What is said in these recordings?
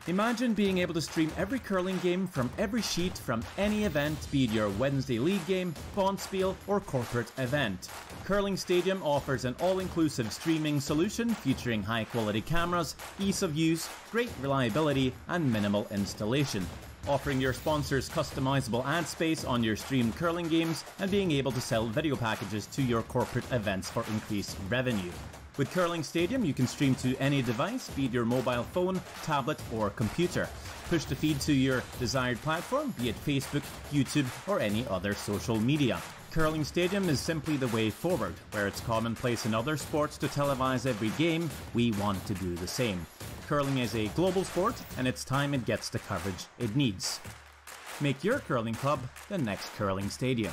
Imagine being able to stream every curling game from every sheet from any event, be it your Wednesday league game, bonspiel, or corporate event. Curling Stadium offers an all-inclusive streaming solution featuring high-quality cameras, ease of use, great reliability, and minimal installation. Offering your sponsors customizable ad space on your streamed curling games and being able to sell video packages to your corporate events for increased revenue. With Curling Stadium, you can stream to any device, be it your mobile phone, tablet, or computer. Push the feed to your desired platform, be it Facebook, YouTube, or any other social media. Curling Stadium is simply the way forward. Where it's commonplace in other sports to televise every game, we want to do the same. Curling is a global sport, and it's time it gets the coverage it needs. Make your curling club the next Curling Stadium.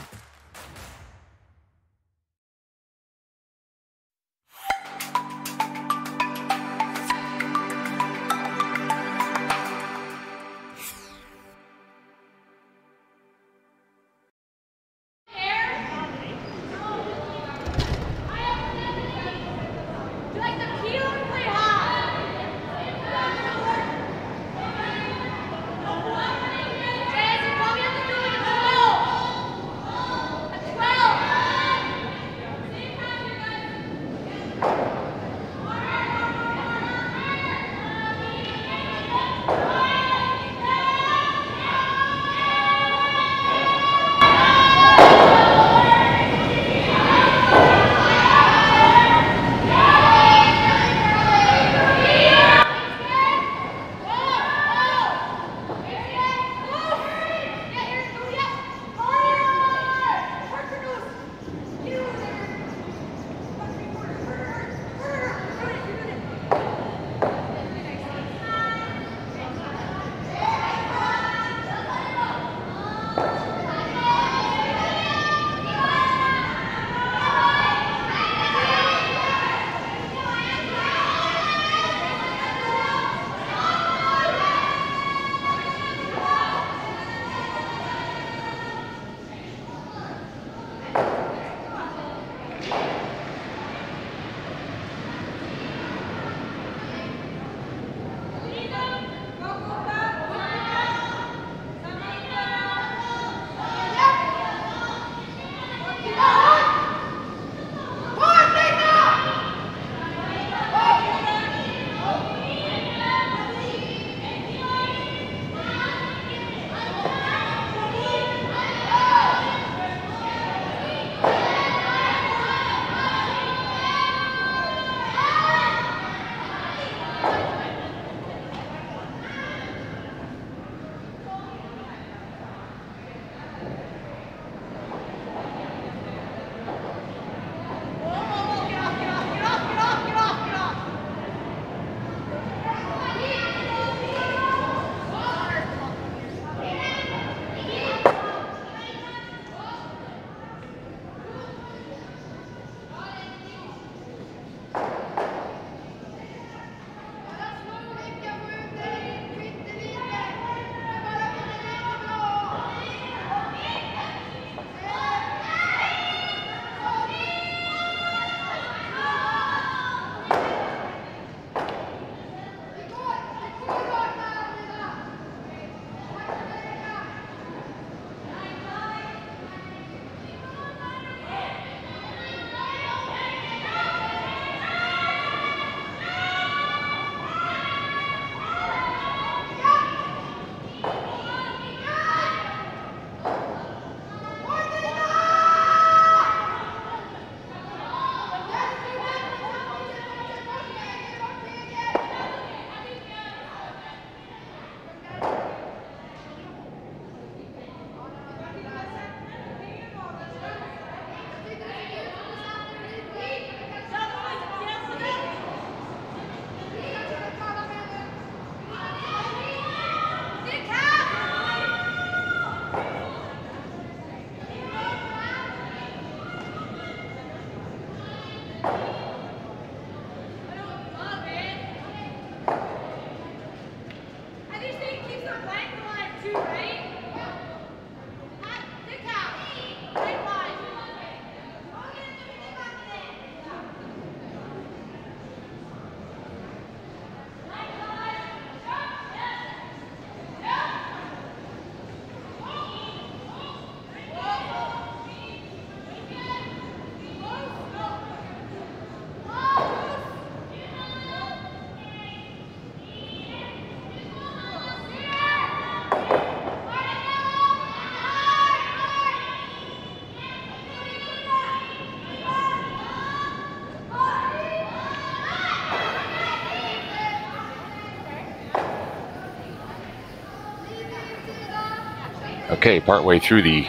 Okay, partway through the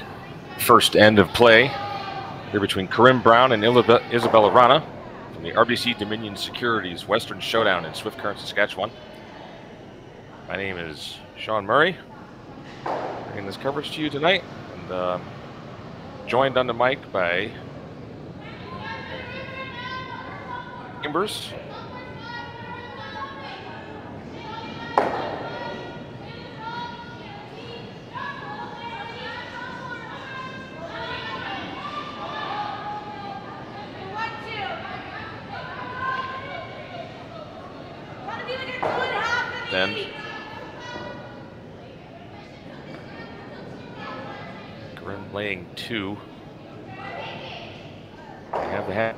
first end of play here between Corryn Brown and Isabella Wrana from the RBC Dominion Securities Western Showdown in Swift Current, Saskatchewan. My name is Sean Murray, bringing this coverage to you tonight, and joined on the mic by Chambers. Then Corryn laying 2. They have the hat.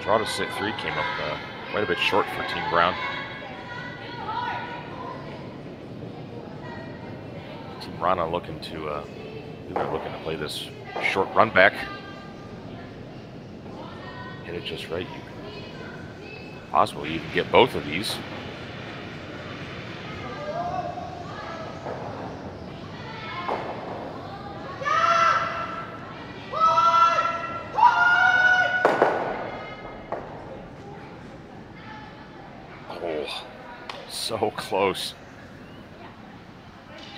Draw to sit 3 came up quite a bit short for Team Brown. Team Wrana looking to play this short run back. Hit it just right. Possibly even get both of these. So close.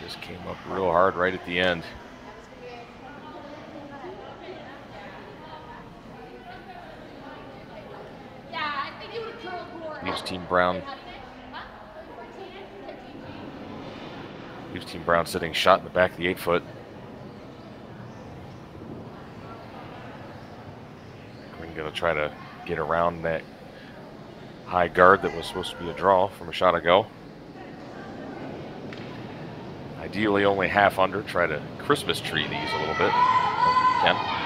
Just came up real hard right at the end. Leaves Team Brown. Leaves Team Brown sitting shot in the back of the 8-foot. We're going to try to get around that high guard that was supposed to be a draw from a shot ago. Ideally only half under, try to Christmas tree these a little bit as we can.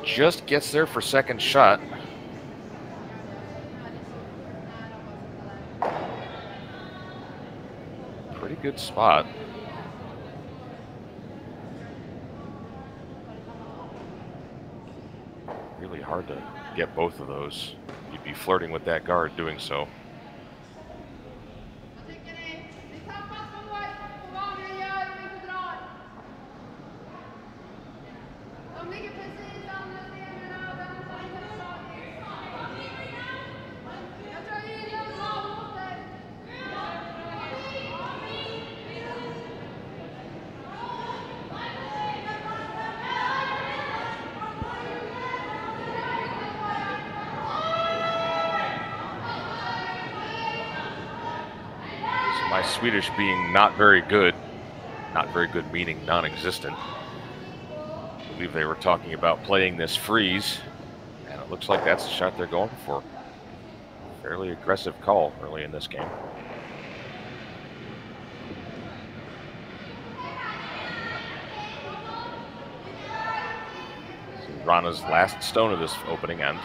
Just gets there for second shot. Pretty good spot. Really hard to get both of those. You'd be flirting with that guard doing so. My Swedish being not very good meaning non-existent. I believe they were talking about playing this freeze, and it looks like that's the shot they're going for. Fairly aggressive call early in this game. Wrana's last stone of this opening end.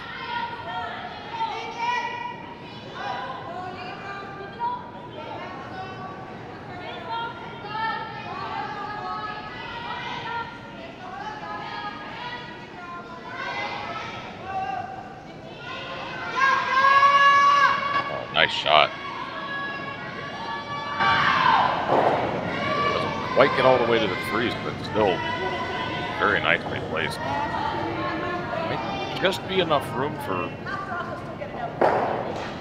Oh, nice shot. Doesn't quite get all the way to the freeze, but still very nicely placed. Might just be enough room for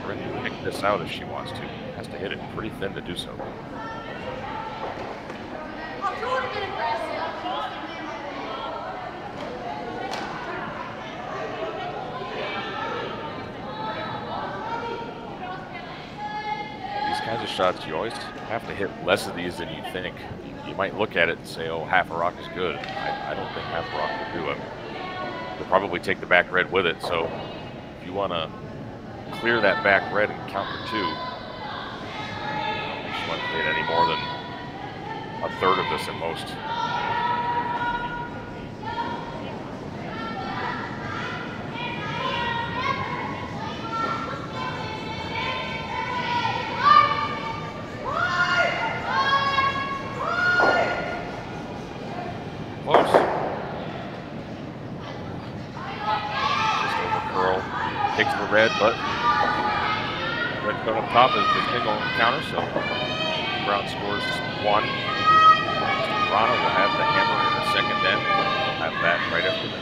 Corryn to pick this out if she wants to. Has to hit it pretty thin to do so. These kinds of shots, you always have to hit less of these than you think. You might look at it and say, oh, half a rock is good. I don't think half a rock will do it. You'll probably take the back red with it, so if you want to clear that back red and counter two, I don't think she wants to hit any more than a third of this at most. Red, but red cone up top is the single counter, so Brown scores one. Wrana will have the hammer in the second end. We'll have that right after this.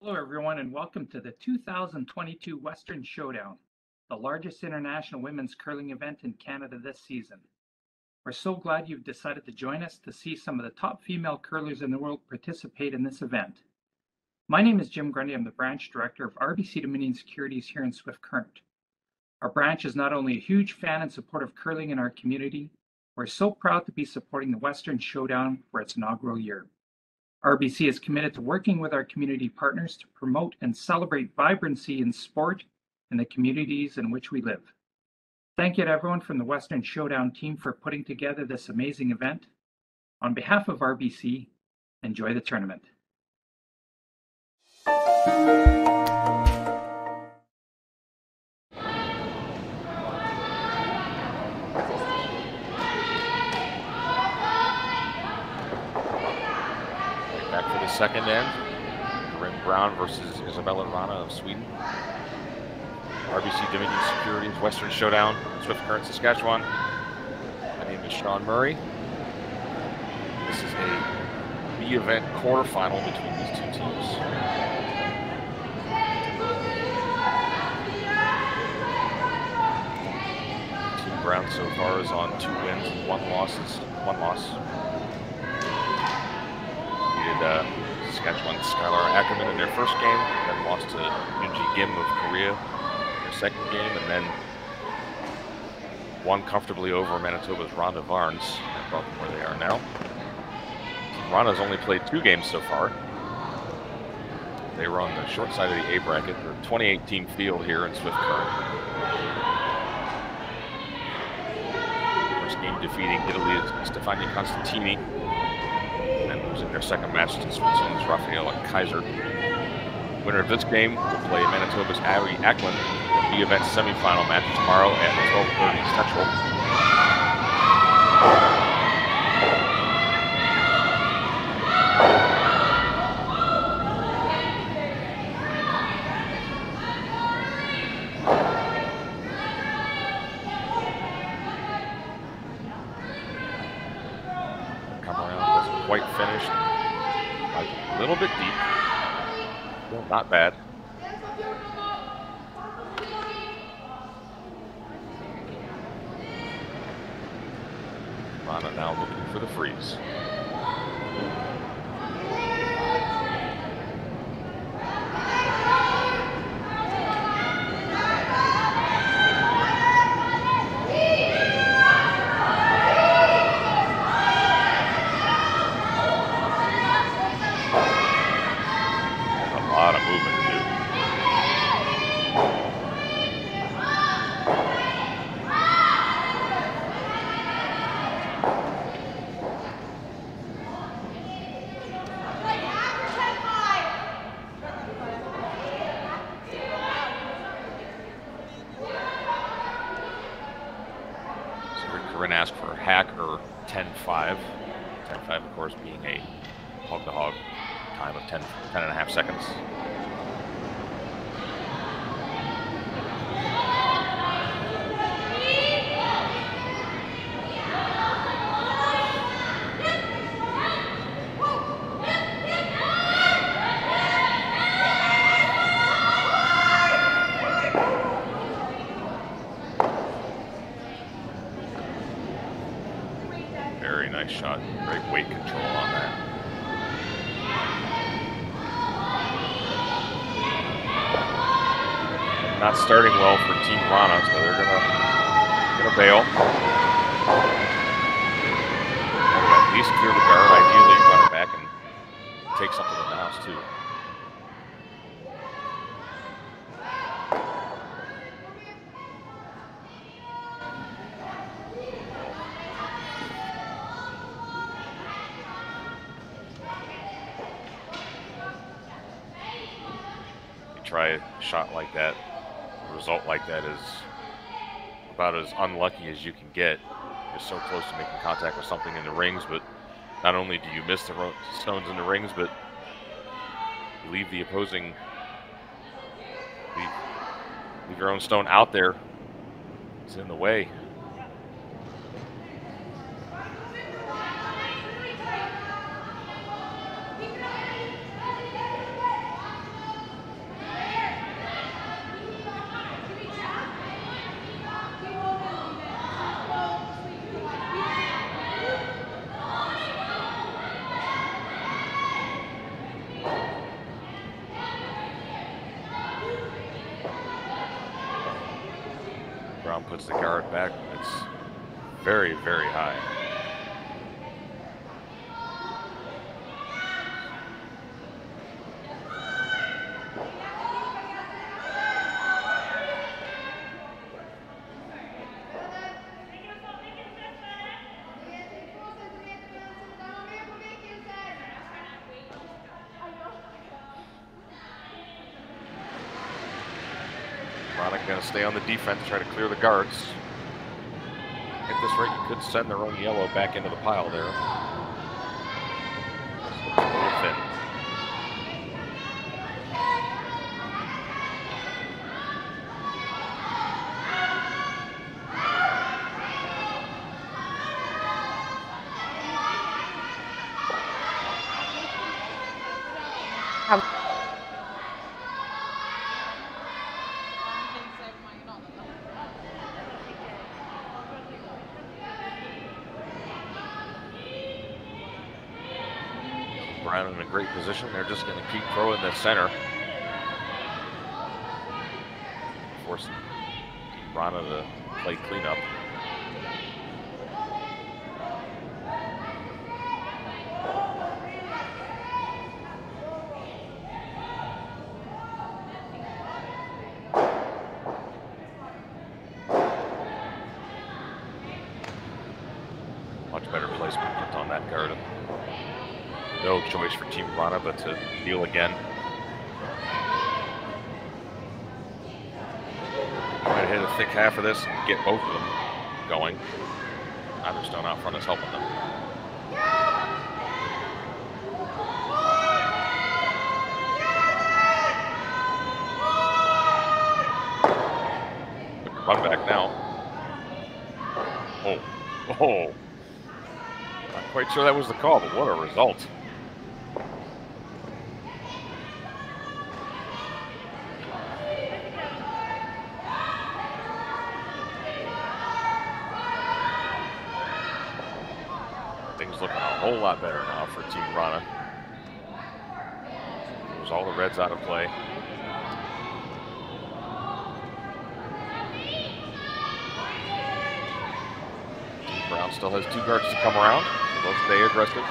Hello everyone and welcome to the 2022 Western Showdown, the largest international women's curling event in Canada this season. We're so glad you've decided to join us to see some of the top female curlers in the world participate in this event. My name is Jim Grundy. I'm the branch director of RBC Dominion Securities here in Swift Current. Our branch is not only a huge fan and support of curling in our community, we're so proud to be supporting the Western Showdown for its inaugural year. RBC is committed to working with our community partners to promote and celebrate vibrancy in sport in the communities in which we live. Thank you to everyone from the Western Showdown team for putting together this amazing event. On behalf of RBC, enjoy the tournament. Back for the second end, Corryn Brown versus Isabella Wrana of Sweden. RBC Dominion Securities Western Showdown, Swift Current, Saskatchewan. My name is Sean Murray. This is a B-event quarterfinal between these two teams. Team Brown so far is on 2 wins and 1 loss. Saskatchewan Skylar Ackerman in their first game, then lost to Yoonji Kim of Korea in their second game, and then won comfortably over Manitoba's Rhonda Varnes and brought them where they are now. Rhonda's only played 2 games so far. They were on the short side of the A bracket. They're a 28-team field here in Swift Current. First game defeating Italy's Stefania Constantini, in their second match to Switzerland's Rafaela Kaiser. Winner of this game will play Manitoba's Abby Ackland in the B-event semifinal match tomorrow at 12:30 Central. finished like a little bit deep. Still not bad. Wrana now looking for the freeze. Corryn asked for a hack or 10-5. 10-5, of course, being a hog-to-hog time of 10.5 seconds. Very nice shot. Great weight control on that. Not starting well for Team Wrana, so they're gonna bail. At least clear the guard. Ideally, run it back and take something in the house too. Try a shot like that, a result like that is about as unlucky as you can get. You're so close to making contact with something in the rings, but not only do you miss the stones in the rings, but you leave the opposing, leave your own stone out there. It's in the way. Brown puts the guard back. It's very, very high. Going to stay on the defense, try to clear the guards. At this rate, you could send their own yellow back into the pile there. A little thin. Brown in a great position. They're just going to keep throwing the center. Forcing Wrana to play cleanup. Much better placement on that guard. No choice for Team Wrana but to deal again. Try to hit a thick half of this and get both of them going. Either stone out front is helping them. Run back now. Oh. Not quite sure that was the call, but what a result. whole lot better now for Team Wrana. There's all the reds out of play. Team Brown still has 2 guards to come around, so they'll stay aggressive.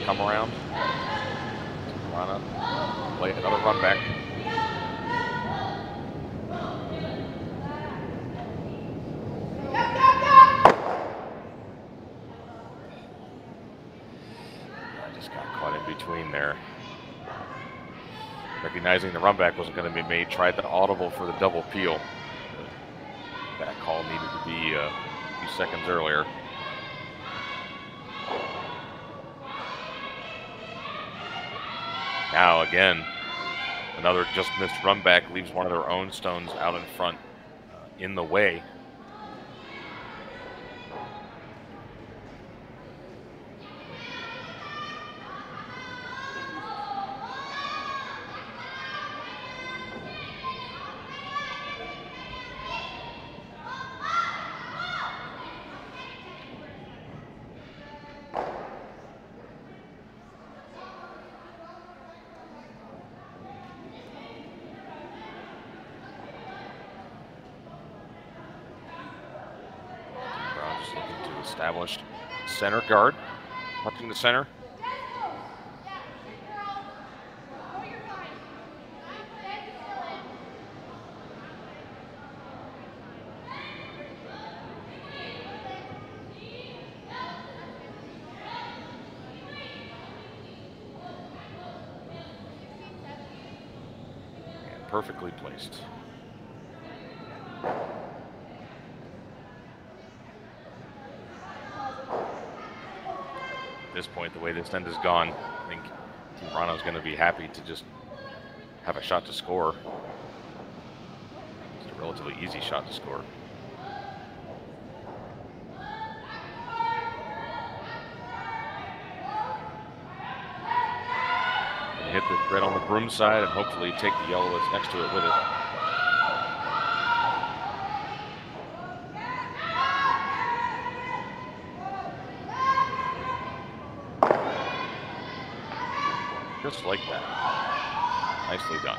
Come around. Wrana play another run back. I just got caught in between there. Recognizing the run back wasn't going to be made, tried the audible for the double peel. That call needed to be a few seconds earlier. Now again, another just missed run back leaves one of their own stones out in front in the way. Established center guard, touching the center. And perfectly placed. At this point, the way this end is gone, I think Team Wrana is going to be happy to just have a shot to score. It's a relatively easy shot to score. And hit the red on the broom side and hopefully take the yellow that's next to it with it. Just like that. Nicely done.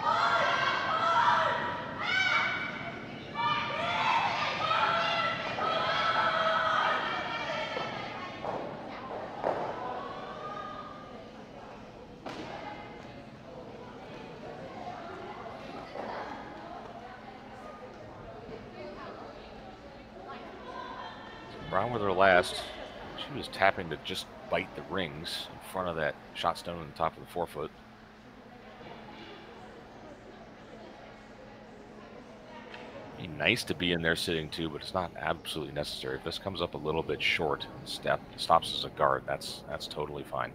Brown with her last. She was tapping to just bite the rings in front of that shot stone on the top of the 4-foot. Be nice to be in there sitting too, but it's not absolutely necessary. If this comes up a little bit short and stops as a guard, that's totally fine.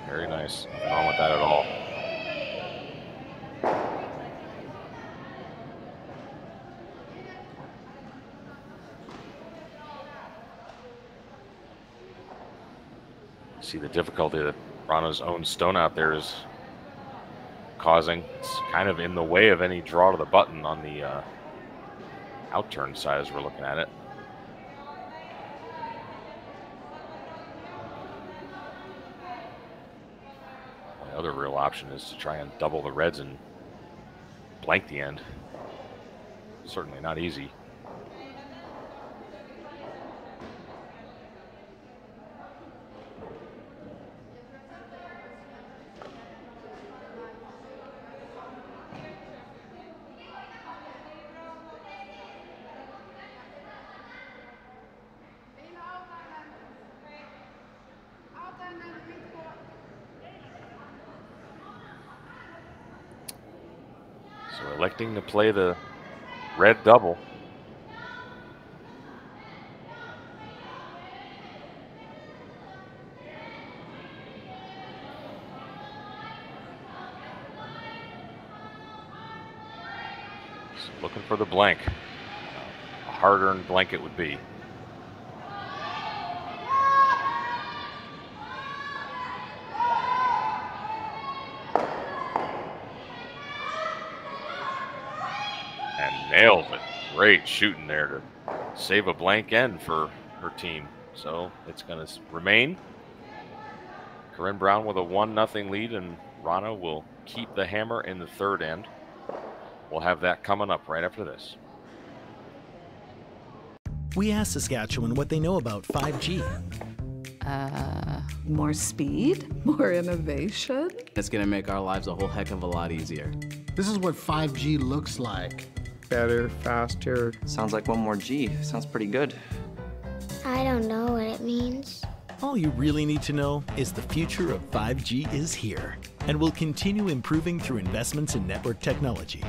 Very nice. Nothing wrong with that at all. See the difficulty that Wrana's own stone out there is causing. It's kind of in the way of any draw to the button on the outturn side as we're looking at it. The other real option is to try and double the reds and blank the end. Certainly not easy. So electing to play the red double. So looking for the blank. A hard-earned blank it would be. Nails it. Great shooting there to save a blank end for her team. So it's going to remain. Corryn Brown with a 1-0 lead, and Wrana will keep the hammer in the third end. We'll have that coming up right after this. We asked Saskatchewan what they know about 5G. More speed, more innovation. It's going to make our lives a whole heck of a lot easier. This is what 5G looks like. Better, faster. Sounds like one more G. Sounds pretty good. I don't know what it means. All you really need to know is the future of 5G is here and will continue improving through investments in network technology.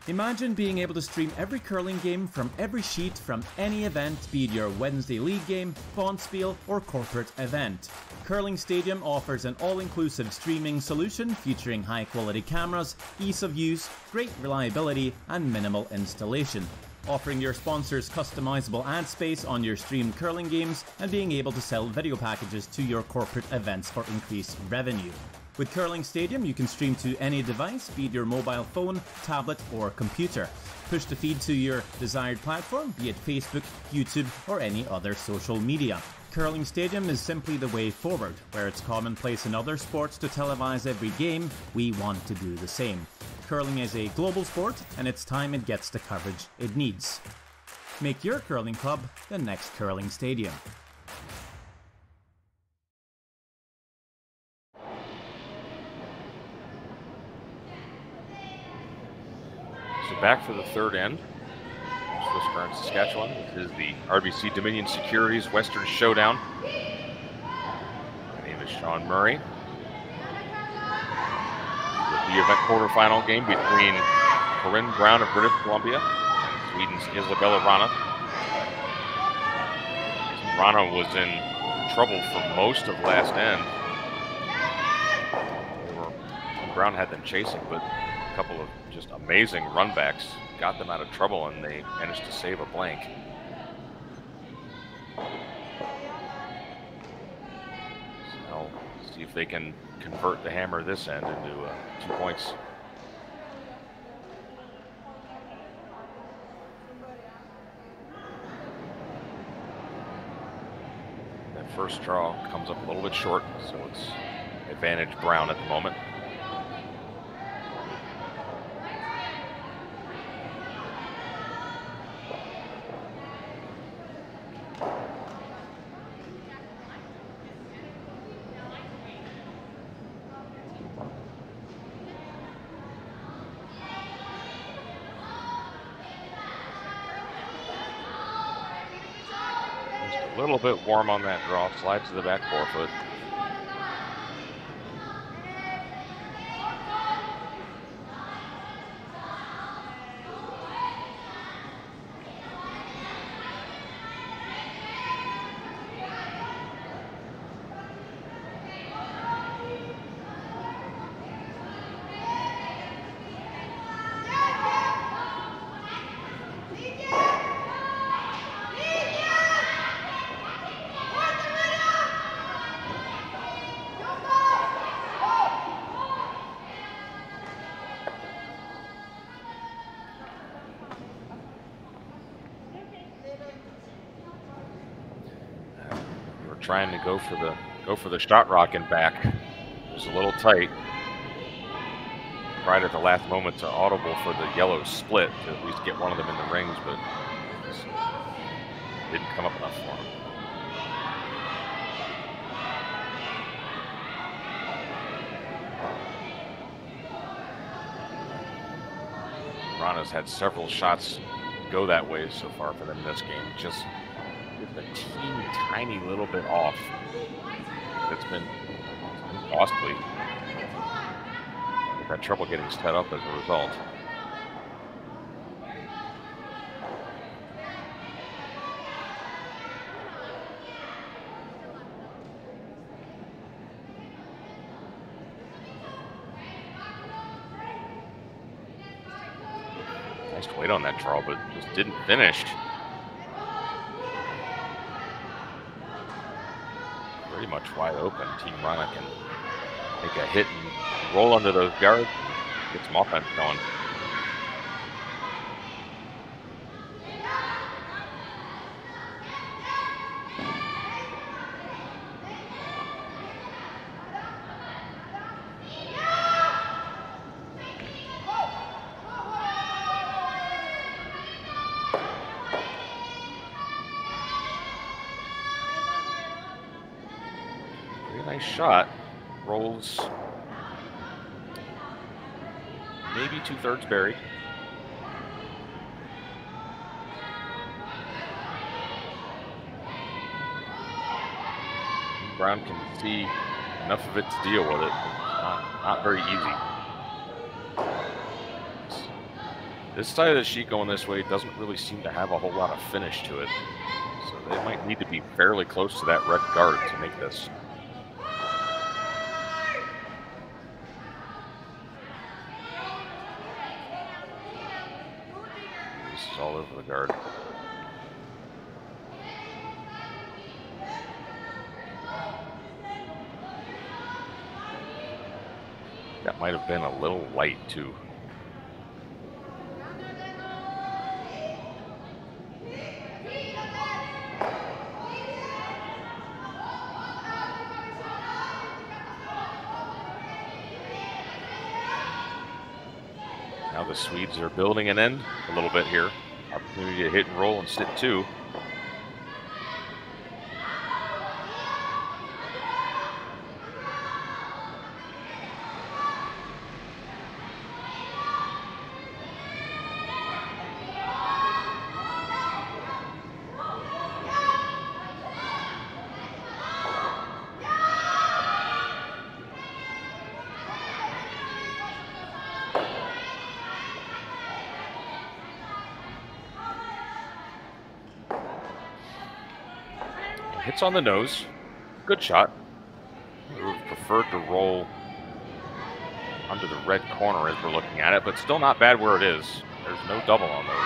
Imagine being able to stream every curling game from every sheet from any event, be it your Wednesday league game, bonspiel, or corporate event. Curling Stadium offers an all-inclusive streaming solution featuring high-quality cameras, ease of use, great reliability, and minimal installation. Offering your sponsors customizable ad space on your streamed curling games and being able to sell video packages to your corporate events for increased revenue. With Curling Stadium, you can stream to any device, be it your mobile phone, tablet, or computer. Push the feed to your desired platform, be it Facebook, YouTube, or any other social media. Curling Stadium is simply the way forward. Where it's commonplace in other sports to televise every game, we want to do the same. Curling is a global sport, and it's time it gets the coverage it needs. Make your curling club the next Curling Stadium. So back for the third end. Swiss Current Saskatchewan. This is the RBC Dominion Securities Western Showdown. My name is Sean Murray. The event quarterfinal game between Corryn Brown of British Columbia, Sweden's Isabella Wrana. Wrana was in trouble for most of last end. Brown had them chasing, but a couple of just amazing runbacks got them out of trouble, and they managed to save a blank. So see if they can convert the hammer this end into 2 points. That first draw comes up a little bit short, so it's advantage Brown at the moment. A little bit warm on that draw, slides to the back forefoot. trying to go for the shot rock and back. It was a little tight. Tried at the last moment to audible for the yellow split to at least get one of them in the rings, but didn't come up enough for him. Wrana's had several shots go that way so far for them in this game. Just a teeny tiny little bit off. It's been costly. They've had trouble getting set up as a result. Nice weight on that draw, but just didn't finish. Pretty much wide open. Team Wrana can make a hit and roll under those guards, get some offense going. Nice shot. Rolls maybe 2/3 buried. Brown can see enough of it to deal with it. Not very easy. This side of the sheet going this way doesn't really seem to have a whole lot of finish to it. So they might need to be fairly close to that red guard to make this. All over the guard. That might have been a little light too. Now the Swedes are building an end a little bit here. Opportunity to hit and roll and sit two. Hits on the nose. Good shot. We would have preferred to roll under the red corner as we're looking at it, but still not bad where it is. There's no double on those.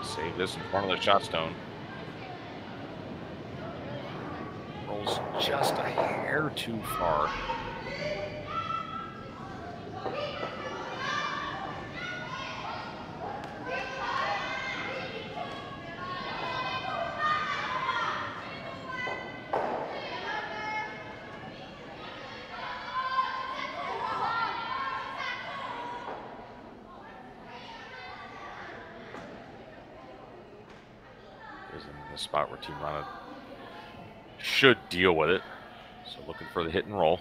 Save this in front of the shot stone. Rolls just a hair too far. In the spot where Team Wrana should deal with it. So looking for the hit and roll.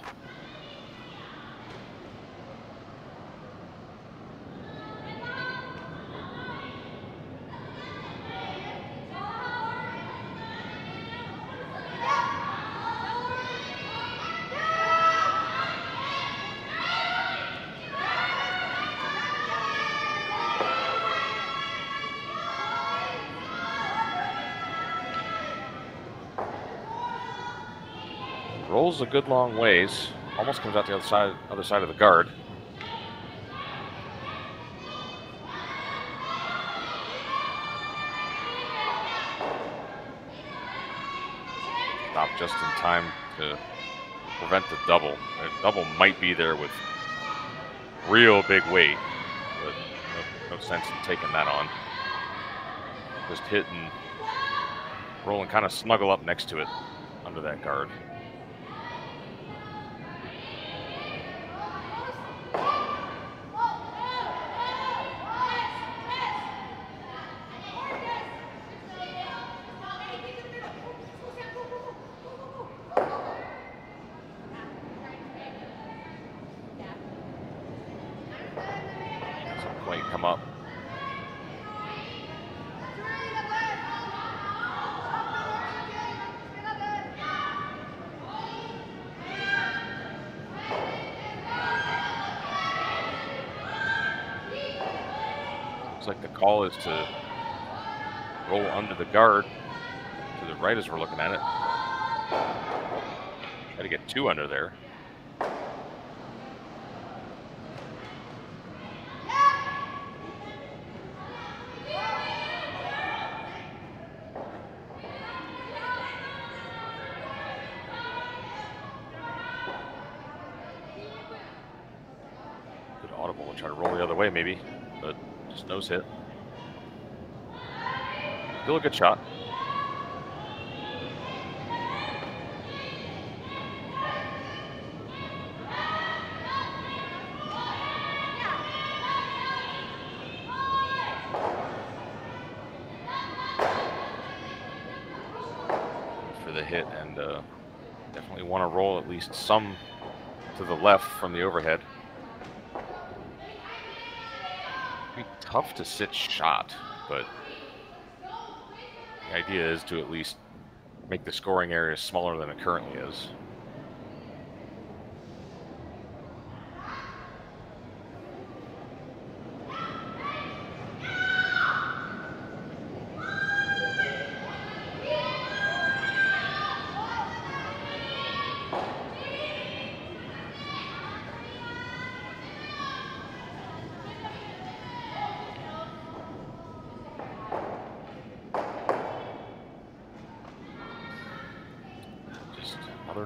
Rolls a good long ways. Almost comes out the other side of the guard. Stop just in time to prevent the double. The double might be there with real big weight, but no sense in taking that on. Just hit and roll and kind of snuggle up next to it under that guard. Doesn't quite come up. Like the call is to roll under the guard to the right as we're looking at it. Got to get 2 under there. Good audible. We'll try to roll the other way maybe, but just nose hit. Still a good shot. For the hit, and definitely want to roll at least some to the left from the overhead. Be tough to sit shot, but the idea is to at least make the scoring area smaller than it currently is.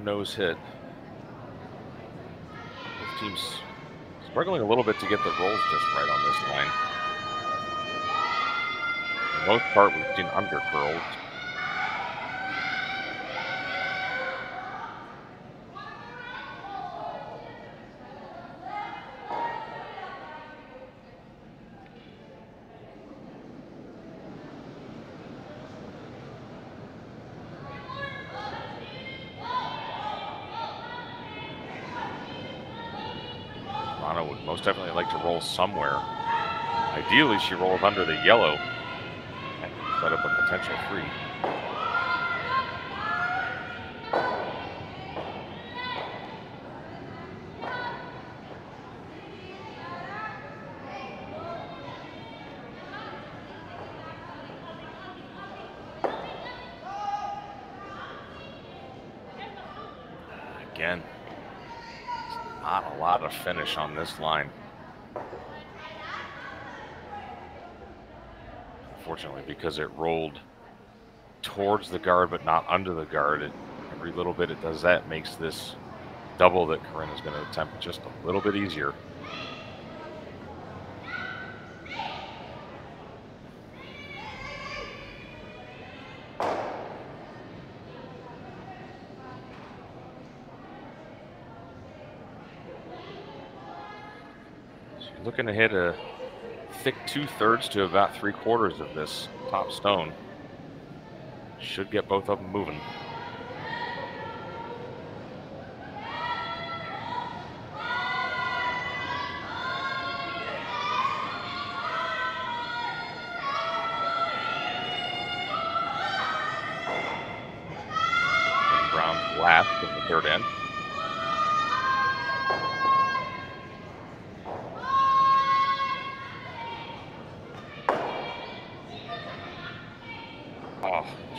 Nose hit. Both teams struggling a little bit to get the rolls just right on this line. For the most part, we've seen under curls. Wrana would most definitely like to roll somewhere. Ideally, she rolls under the yellow and set up a potential 3. Again, not a lot of finish on this line. Unfortunately, because it rolled towards the guard but not under the guard, every little bit it does that makes this double that Corryn is going to attempt just a little bit easier. Looking to hit a thick 2/3 to about 3/4 of this top stone. Should get both of them moving. And Brown's last of the third end.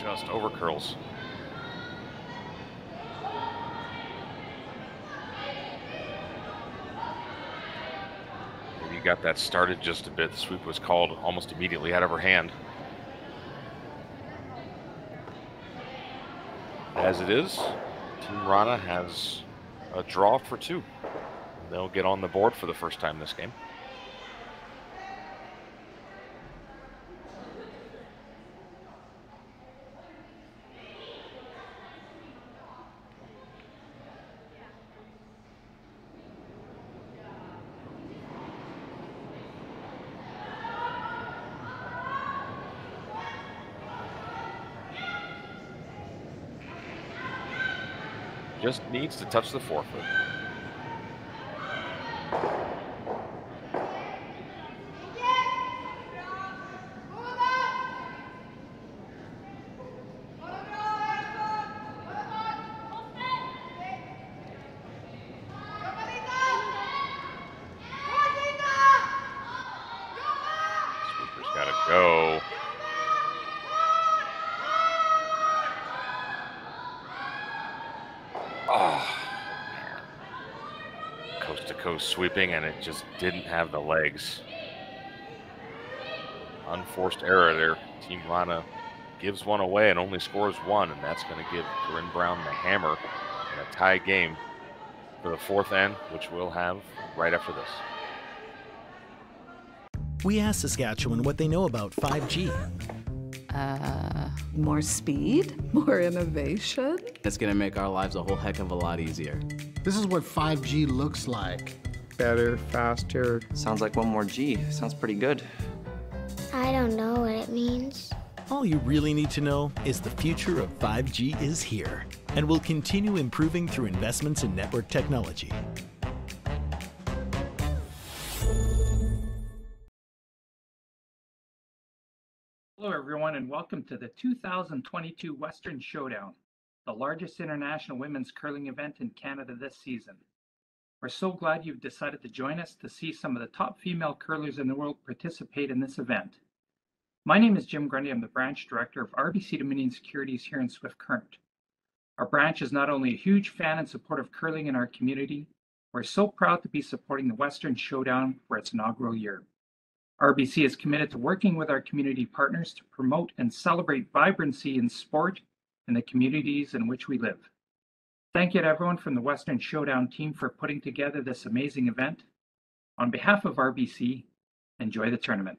Just over curls. got that started just a bit. The sweep was called almost immediately out of her hand. As it is, Team Wrana has a draw for 2. They'll get on the board for the first time this game. Just needs to touch the forefoot. Sweeper's gotta go. Coast to coast sweeping, and it just didn't have the legs. Unforced error there. Team Wrana gives one away and only scores 1, and that's going to give Corryn Brown the hammer in a tie game for the 4th end, which we'll have right after this. We asked Saskatchewan what they know about 5G. More speed? More innovation? It's gonna make our lives a whole heck of a lot easier. This is what 5G looks like. Better, faster. Sounds like one more G. Sounds pretty good. I don't know what it means. All you really need to know is the future of 5G is here and will continue improving through investments in network technology. Hello everyone and welcome to the 2022 Western Showdown, the largest international women's curling event in Canada this season. We're so glad you've decided to join us to see some of the top female curlers in the world participate in this event. My name is Jim Grundy. I'm the branch director of RBC Dominion Securities here in Swift Current. Our branch is not only a huge fan and support of curling in our community, we're so proud to be supporting the Western Showdown for its inaugural year. RBC is committed to working with our community partners to promote and celebrate vibrancy in sport in the communities in which we live. Thank you to everyone from the Western Showdown team for putting together this amazing event. On behalf of RBC, enjoy the tournament.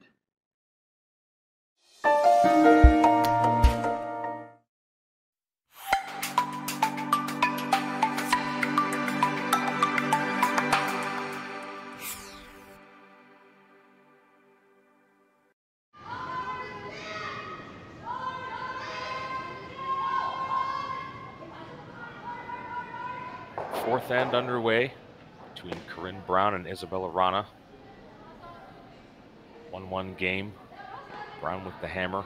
Fourth end underway between Corryn Brown and Isabella Wrana. 1-1 game. Brown with the hammer.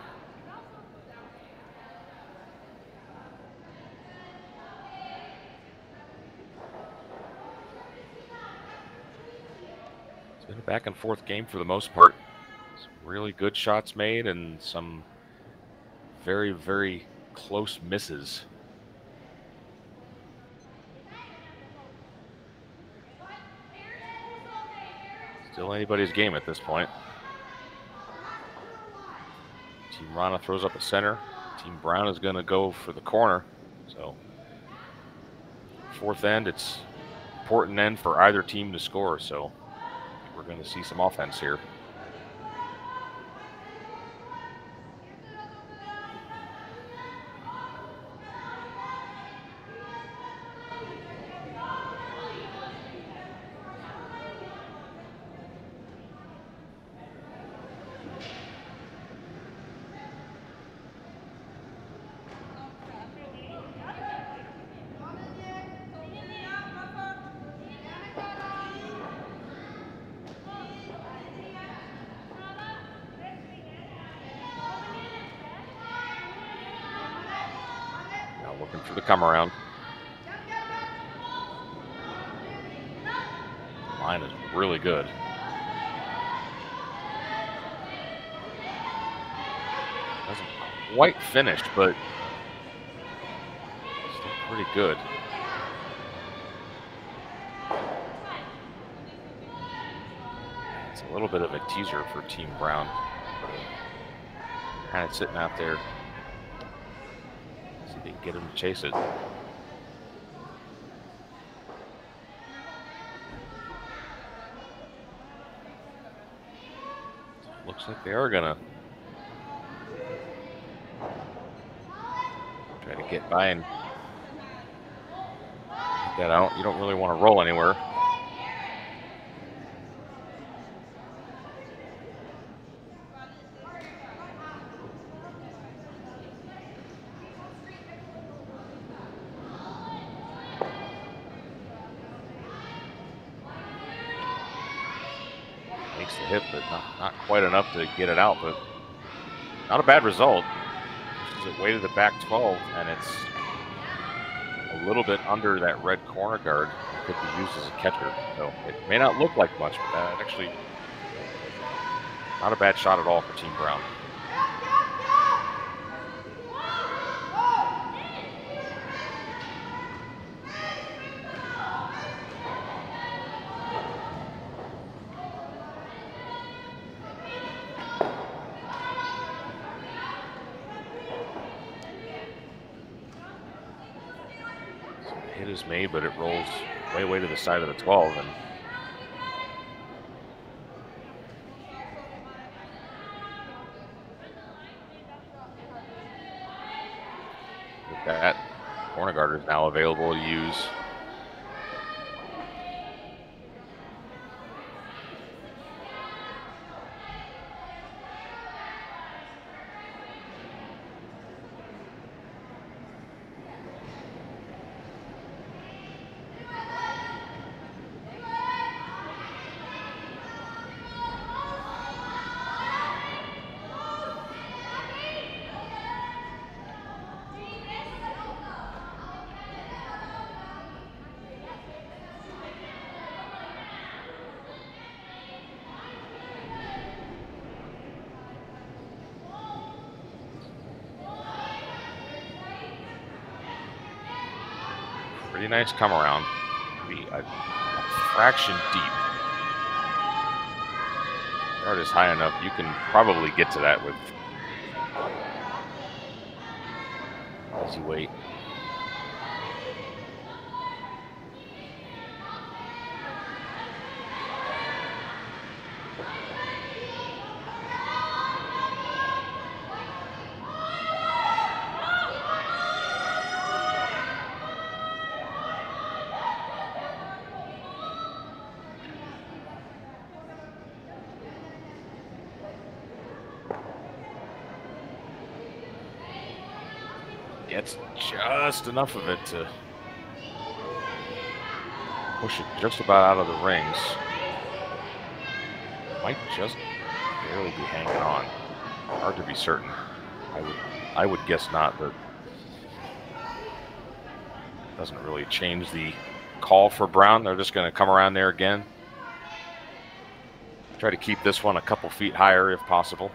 It's been a back and forth game for the most part. Some really good shots made and some very, very close misses. Still anybody's game at this point. Team Wrana throws up a center. Team Brown is going to go for the corner. So, fourth end, it's important end for either team to score. So, we're going to see some offense here. Looking for the come around. Line is really good. Doesn't quite finish, but still pretty good. It's a little bit of a teaser for Team Brown. Kind of sitting out there. See if they can get him to chase it. Looks like they are gonna try to get by and get that out. You don't really want to roll anywhere. Makes the hit, but not quite enough to get it out, but not a bad result. This is way to the back 12, and it's a little bit under that red corner guard. It could be used as a catcher, so it may not look like much, but actually not a bad shot at all for Team Brown. Hit is made, but it rolls way to the side of the 12, and with that, corner guard is now available to use. Pretty nice come around. Be a fraction deep. Guard is high enough. You can probably get to that with easy weight. Gets just enough of it to push it just about out of the rings. Might just barely be hanging on. Hard to be certain. I would guess not, but doesn't really change the call for Brown. They're just going to come around there again. Try to keep this one a couple feet higher if possible.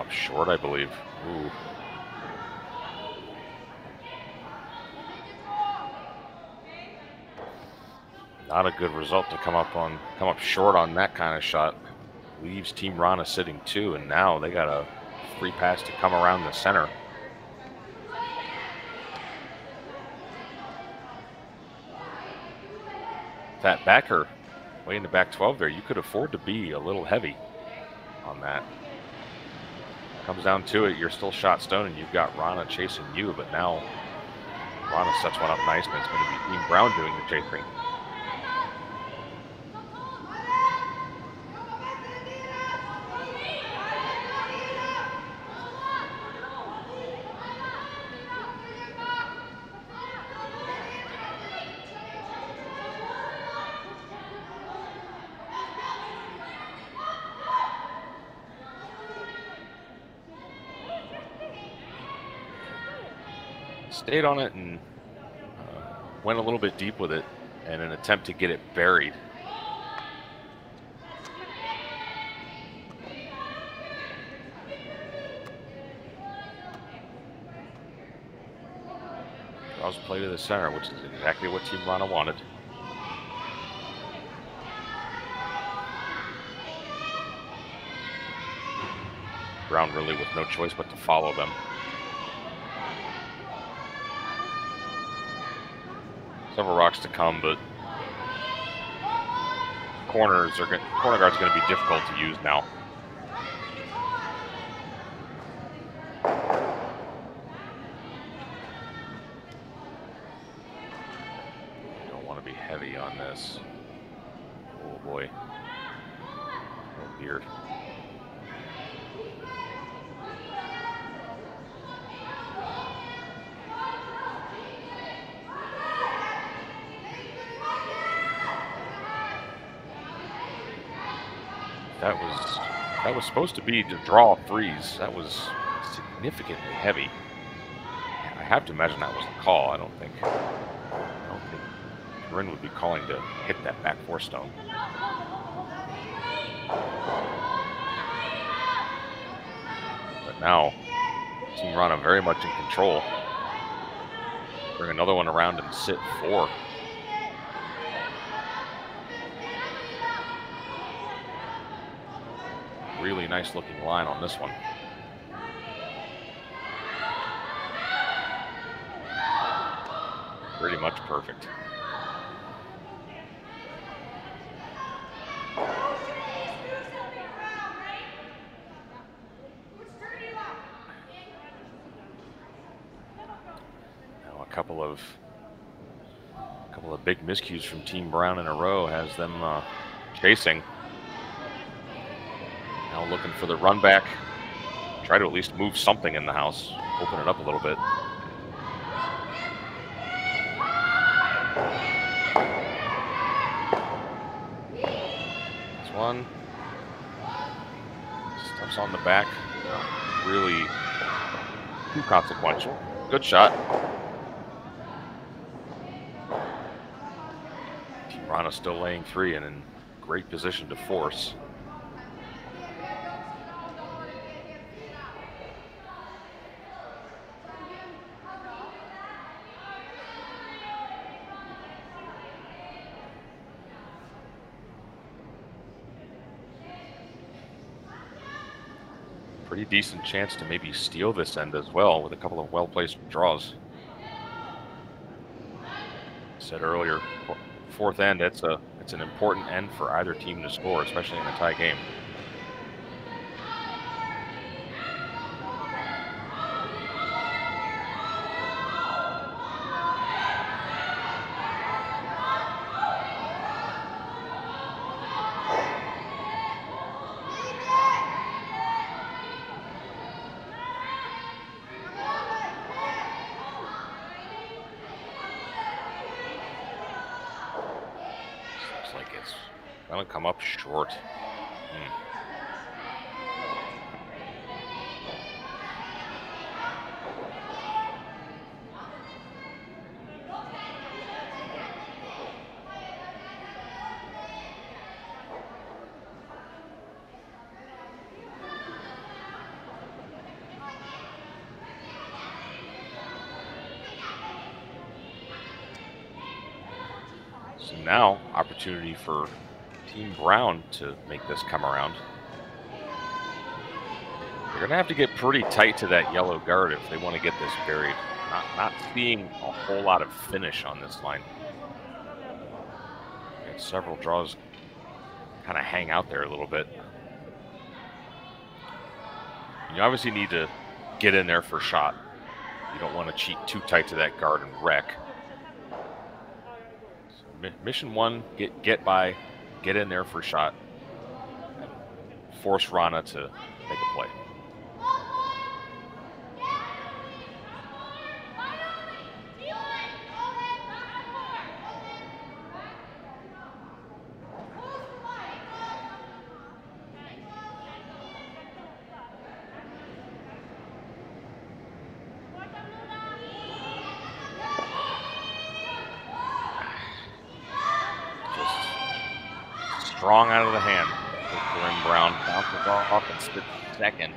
Short, I believe. Ooh. Not a good result to come up short on that kind of shot. Leaves Team Wrana sitting 2, and now they got a free pass to come around the center. That backer way in the back 12 there, you could afford to be a little heavy on that. Comes down to it, you're still shot stone, and you've got Wrana chasing you, but now Wrana sets one up nice, and it's going to be Team Brown doing the chasing. Stayed on it and went a little bit deep with it in an attempt to get it buried. Draws play to the center, which is exactly what Team Wrana wanted. Brown really with no choice but to follow them. Several rocks to come, but corner guard's going to be difficult to use now. Don't want to be heavy on this. Oh boy. Oh beard. That was supposed to be to draw threes. That was significantly heavy. I have to imagine that was the call. I don't think Corryn would be calling to hit that back four stone. But now, Team Wrana very much in control. Bring another one around and sit four. Really nice looking line on this one. Pretty much perfect. Now a couple of big miscues from Team Brown in a row has them chasing. Now looking for the run back. Try to at least move something in the house. Open it up a little bit. This one. Steps on the back. Really too consequential. Good shot. Team Wrana still laying three and in great position to force. Pretty decent chance to maybe steal this end as well with a couple of well-placed draws. Said earlier, fourth end, it's an important end for either team to score, especially in a tie game. Gonna come up short. So now, opportunity for Team Brown to make this come around. They're going to have to get pretty tight to that yellow guard if they want to get this buried. Not seeing a whole lot of finish on this line. And several draws kind of hang out there a little bit. You obviously need to get in there for shot. You don't want to cheat too tight to that guard and wreck. So mission one, get by. Get in there for a shot and force Wrana to make a play. strong out of the hand. Corryn Brown bounces off and spits second.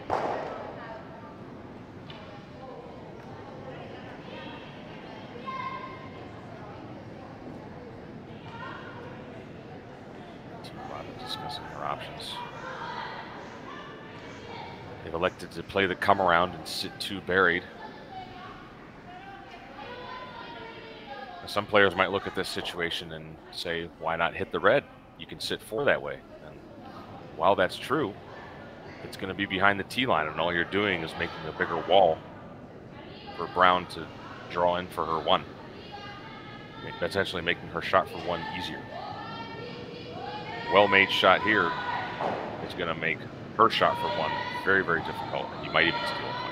Discussing their options. They've elected to play the come around and sit two buried. Some players might look at this situation and say, why not hit the red? You can sit four that way. And while that's true, it's going to be behind the tee line, and all you're doing is making a bigger wall for Brown to draw in for her one, essentially making her shot for one easier. Well-made shot here is going to make her shot for one very, very difficult, and you might even steal a point.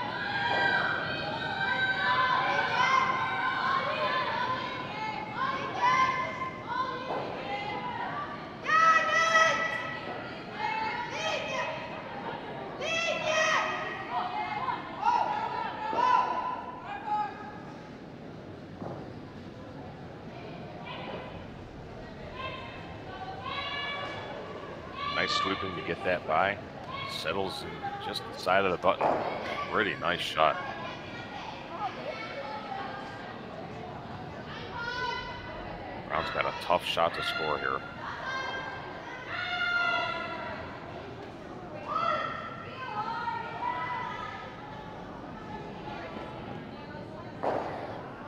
Nice swooping to get that by. Settles in just the side of the button. Pretty nice shot. Brown's got a tough shot to score here.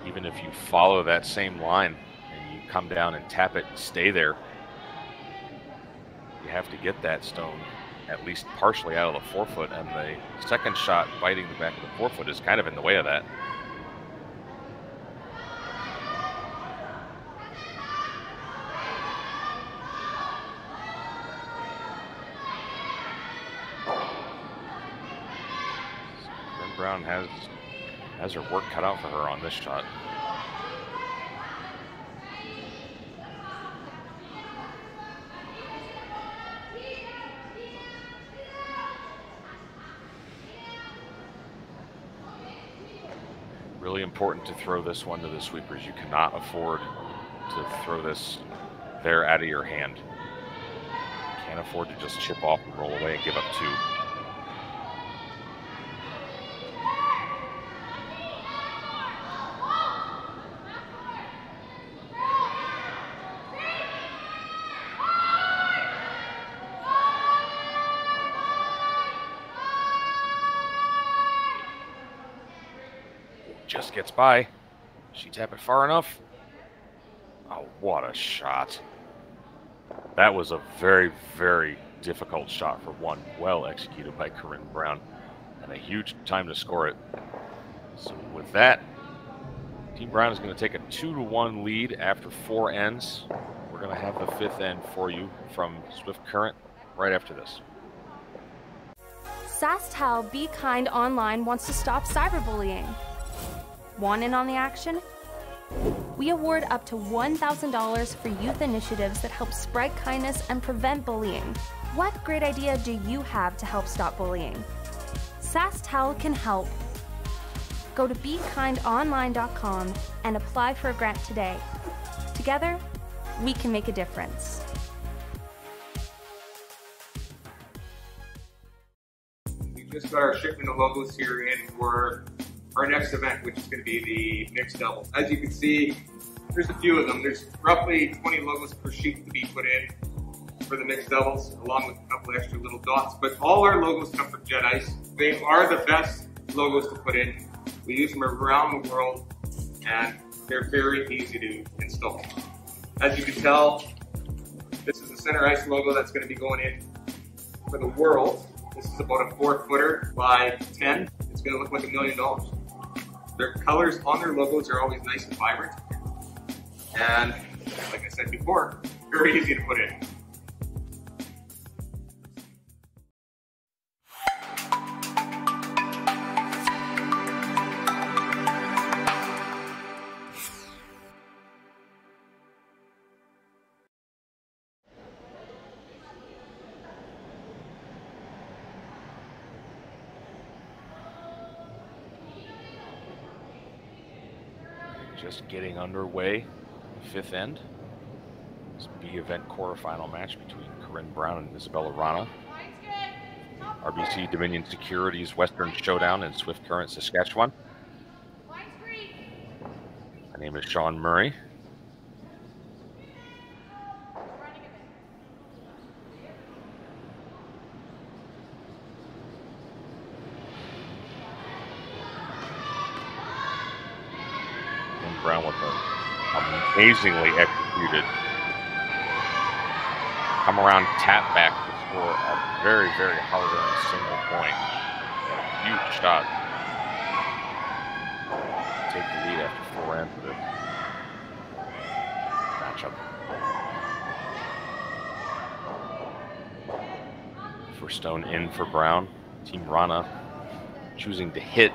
Even if you follow that same line and you come down and tap it and stay there, you have to get that stone at least partially out of the forefoot, and the second shot biting the back of the forefoot is kind of in the way of that. Corryn Brown has her work cut out for her on this shot. Really important to throw this one to the sweepers. You cannot afford to throw this there out of your hand. You can't afford to just chip off and roll away and give up two. Just gets by. She tap it far enough. Oh, what a shot. That was a very, very difficult shot for one. Well executed by Corryn Brown. And a huge time to score it. So with that, Team Brown is going to take a 2-1 lead after 4 ends. We're going to have the 5th end for you from Swift Current right after this. Sasktel Be Kind Online wants to stop cyberbullying. Want in on the action? We award up to $1,000 for youth initiatives that help spread kindness and prevent bullying. What great idea do you have to help stop bullying? Sasktel can help. Go to BeKindOnline.com and apply for a grant today. Together, we can make a difference. We just got our shipment of logos here in for our next event, which is going to be the mixed double. As you can see, there's a few of them. There's roughly 20 logos per sheet to be put in for the mixed doubles, along with a couple of extra little dots. But all our logos come from Jet Ice. They are the best logos to put in. We use them around the world, and they're very easy to install. As you can tell, this is the center ice logo that's going to be going in for the world. This is about a 4-footer by 10. It's going to look like $1 million. Their colors on their logos are always nice and vibrant. And like I said before, very easy to put in. Just getting underway, 5th end. This B event quarterfinal match between Corryn Corryn Brown and Isabella Wrana. RBC Dominion Securities Western Showdown in Swift Current, Saskatchewan. My name is Sean Murray. Brown with an amazingly executed come around tap back to score a very, very hard-earned single point. A huge shot. Take the lead after 4 ends of this matchup. First stone in for Brown. Team Wrana choosing to hit.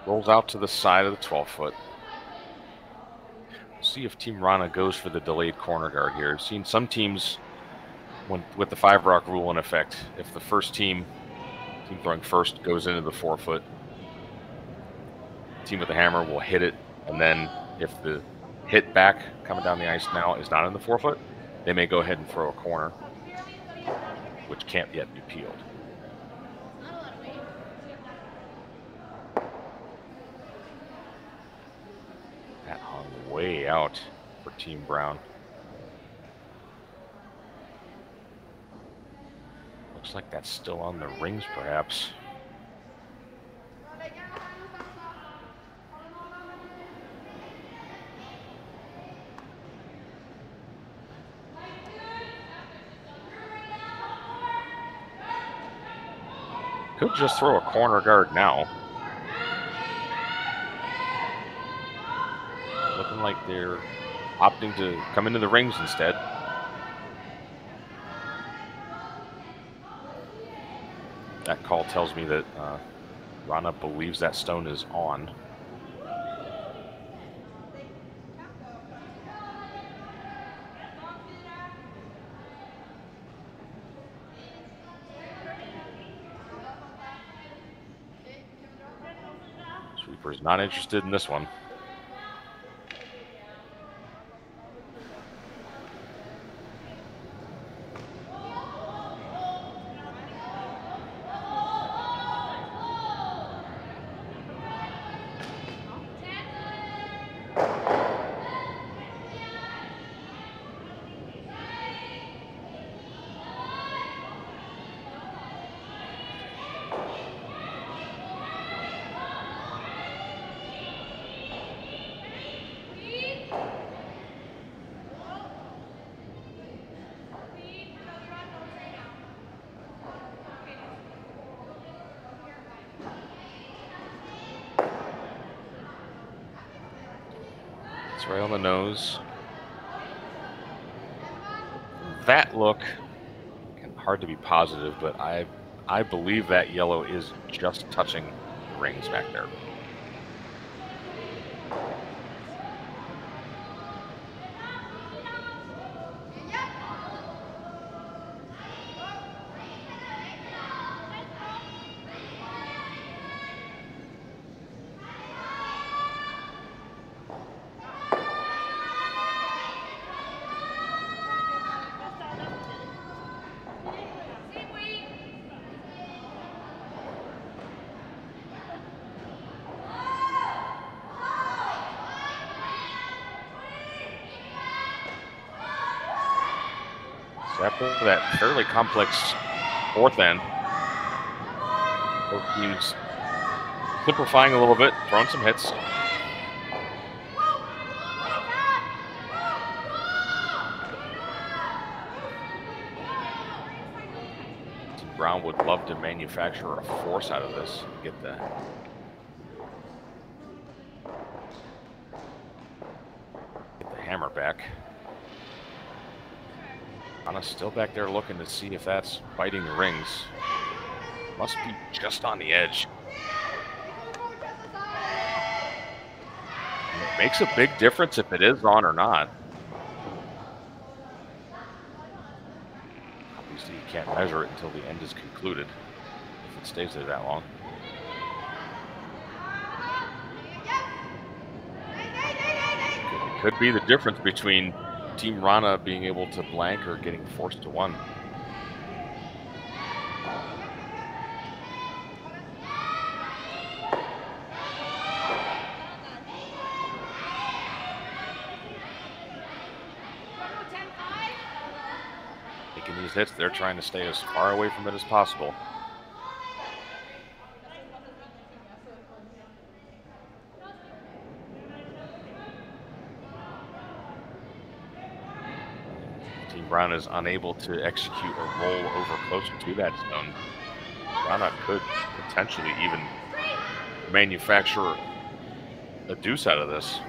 Rolls out to the side of the 12-foot. We'll see if Team Wrana goes for the delayed corner guard here. I've seen some teams, with the 5-rock rule in effect, if the first team throwing first goes into the 4-foot, team with the hammer will hit it, and then if the hit back coming down the ice now is not in the 4-foot, they may go ahead and throw a corner, which can't yet be peeled. Way out for Team Brown. Looks like that's still on the rings, perhaps. Could just throw a corner guard now. Looking like they're opting to come into the rings instead. That call tells me that Wrana believes that stone is on. Sweeper's not interested in this one. It's right on the nose. That look, hard to be positive, but I believe that yellow is just touching the rings back there. After that fairly complex fourth end, both teams simplifying a little bit, throwing some hits. Brown would love to manufacture a force out of this, get the hammer back. Wrana still back there looking to see if that's biting the rings. Must be just on the edge. It makes a big difference if it is on or not. Obviously, you can't measure it until the end is concluded. it stays there that long. It could be the difference between Team Wrana being able to blank or getting forced to one. Taking these hits, they're trying to stay as far away from it as possible. Brown is unable to execute a roll over closer to that zone. Wrana could potentially even manufacture a deuce out of this.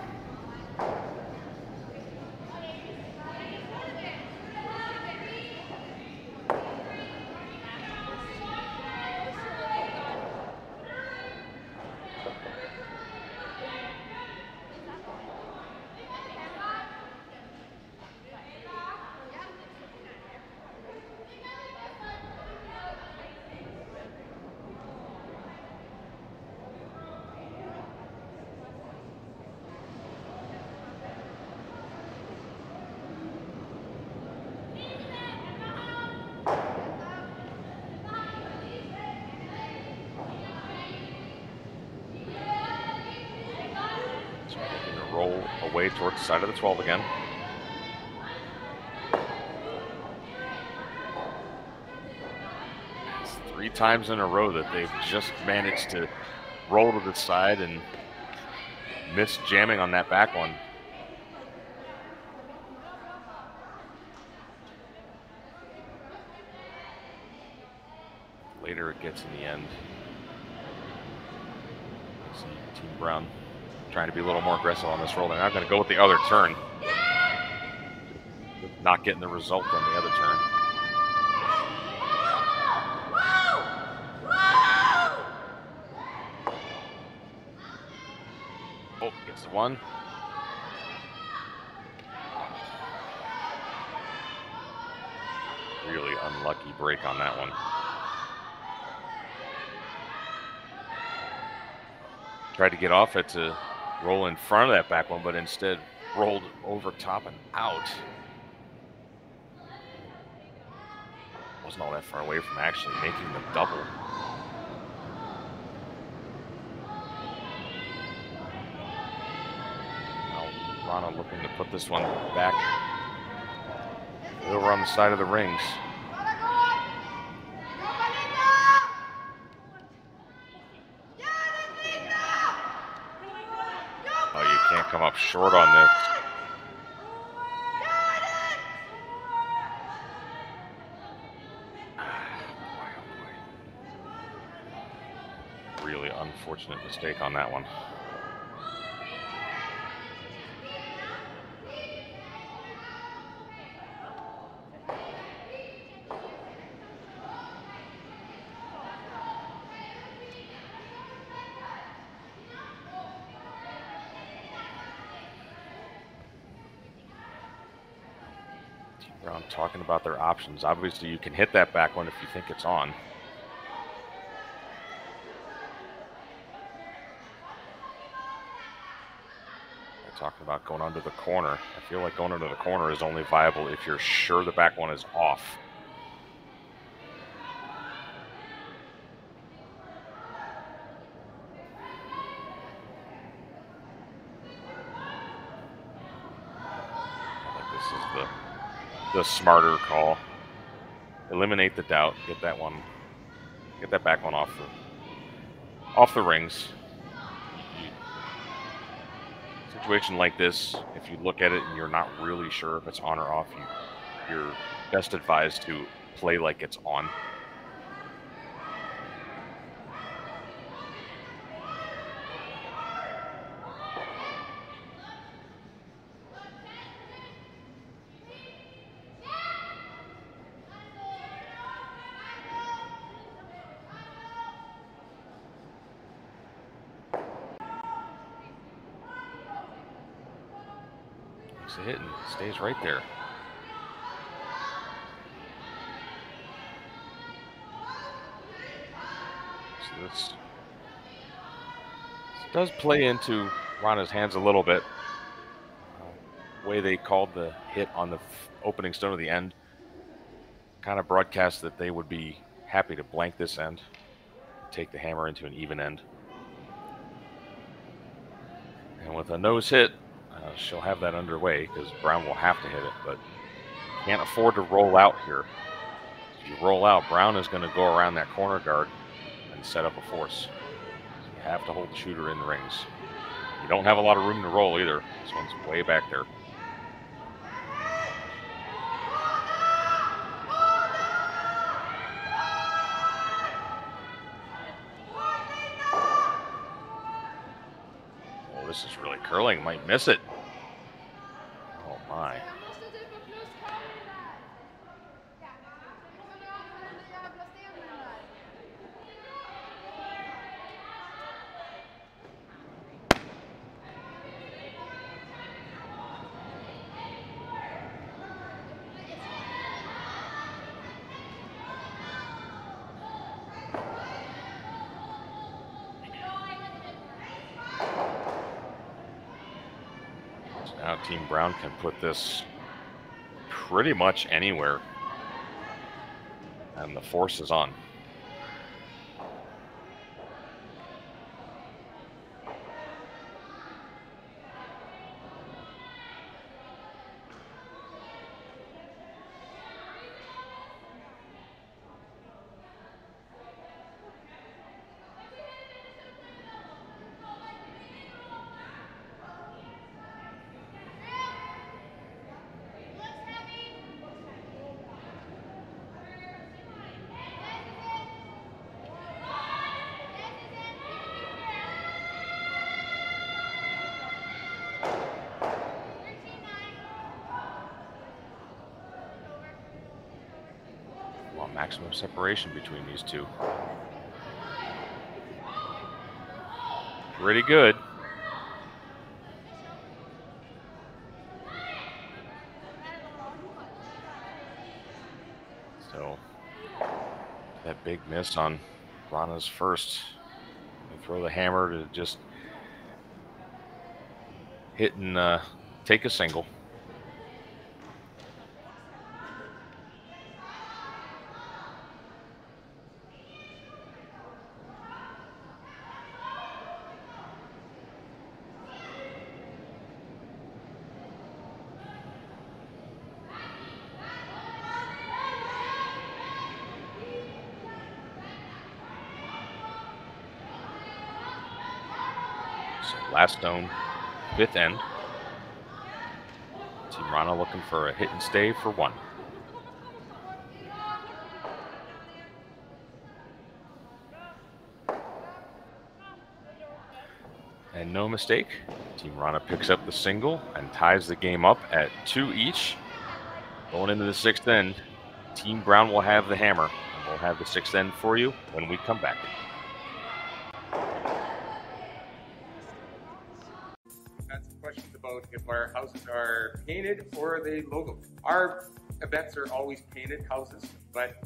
Roll away towards the side of the 12 again. It's 3 times in a row that they've just managed to roll to the side and miss jamming on that back one. Later it gets in the end. See Team Brown trying to be a little more aggressive on this roll. They're not going to go with the other turn. Not getting the result on the other turn. Oh, gets the one. Really unlucky break on that one. Tried to get off it to roll in front of that back one, but instead rolled over top and out. Wasn't all that far away from actually making the double. Now Wrana looking to put this one back over on the side of the rings. Come up short on this. Really unfortunate mistake on that one. Brown talking about their options. Obviously, you can hit that back one if you think it's on. They're talking about going under the corner. I feel like going under the corner is only viable if you're sure the back one is off. I think this is the smarter call. Eliminate the doubt. Get that one. Get that back one off the rings. Situation like this, if you look at it and you're not really sure if it's on or off, you're best advised to play like it's on. Takes a hit and stays right there. This does play into Wrana's hands a little bit. The way they called the hit on the opening stone of the end kind of broadcast that they would be happy to blank this end, take the hammer into an even end. And with a nose hit, she'll have that underway because Brown will have to hit it, but can't afford to roll out here. If you roll out, Brown is going to go around that corner guard and set up a force. So you have to hold the shooter in the rings. You don't have a lot of room to roll either. This one's way back there. Oh, this is really curling. Might miss it. Oh, my. Now Team Brown can put this pretty much anywhere, and the force is on. Maximum separation between these two. Pretty good. So that big miss on Wrana's first. They throw the hammer to just hit and take a single. Last stone, fifth end. Team Wrana looking for a hit and stay for one. And no mistake, Team Wrana picks up the single and ties the game up at 2 each. Going into the sixth end, Team Brown will have the hammer, and we'll have the sixth end for you when we come back. About if our houses are painted or they logo. Our events are always painted houses, but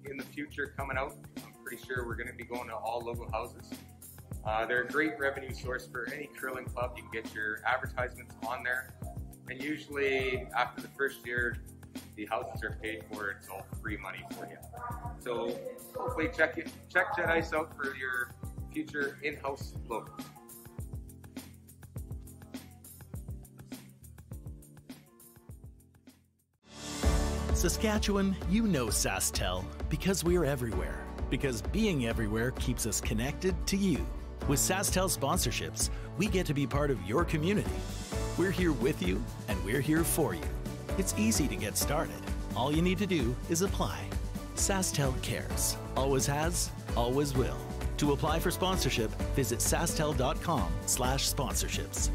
in the future coming out, I'm pretty sure we're going to be going to all logo houses. They're a great revenue source for any curling club. You can get your advertisements on there, and usually after the first year, the houses are paid for. It's all free money for you. So hopefully check Jet Ice out for your future in-house logo. Saskatchewan, you know Sasktel because we're everywhere. Because being everywhere keeps us connected to you. With Sasktel sponsorships, we get to be part of your community. We're here with you, and we're here for you. It's easy to get started. All you need to do is apply. Sasktel cares. Always has, always will. To apply for sponsorship, visit sasktel.com/sponsorships.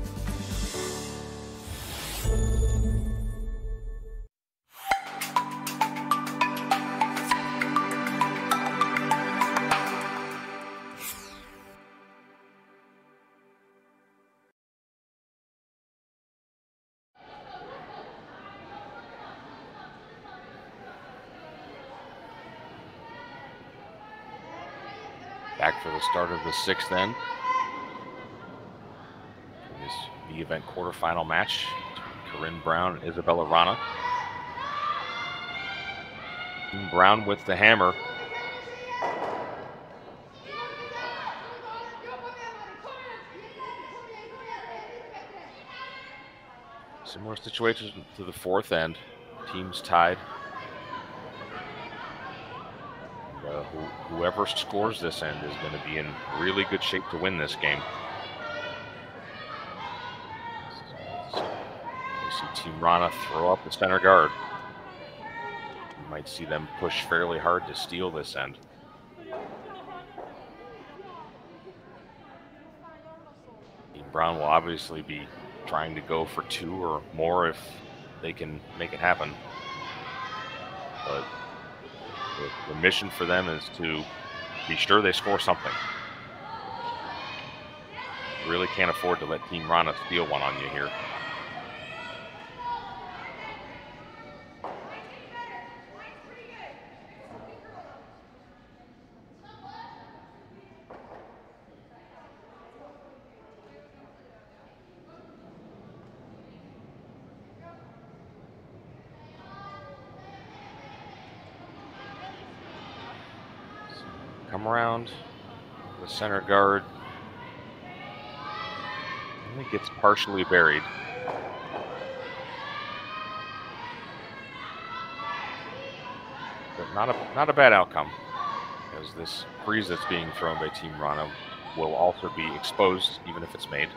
Back for the start of the 6th end. This the event quarterfinal match between Corryn Brown and Isabella Wrana. Brown with the hammer. Similar situation to the 4th end. Teams tied. And, whoever scores this end is going to be in really good shape to win this game. You see Team Wrana throw up the center guard. You might see them push fairly hard to steal this end. Team Brown will obviously be trying to go for 2 or more if they can make it happen. But the mission for them is to be sure they score something. Really can't afford to let Team Wrana steal one on you here. Come around the center guard. Only gets partially buried. But not a bad outcome, because this freeze that's being thrown by Team Wrana will also be exposed, even if it's made.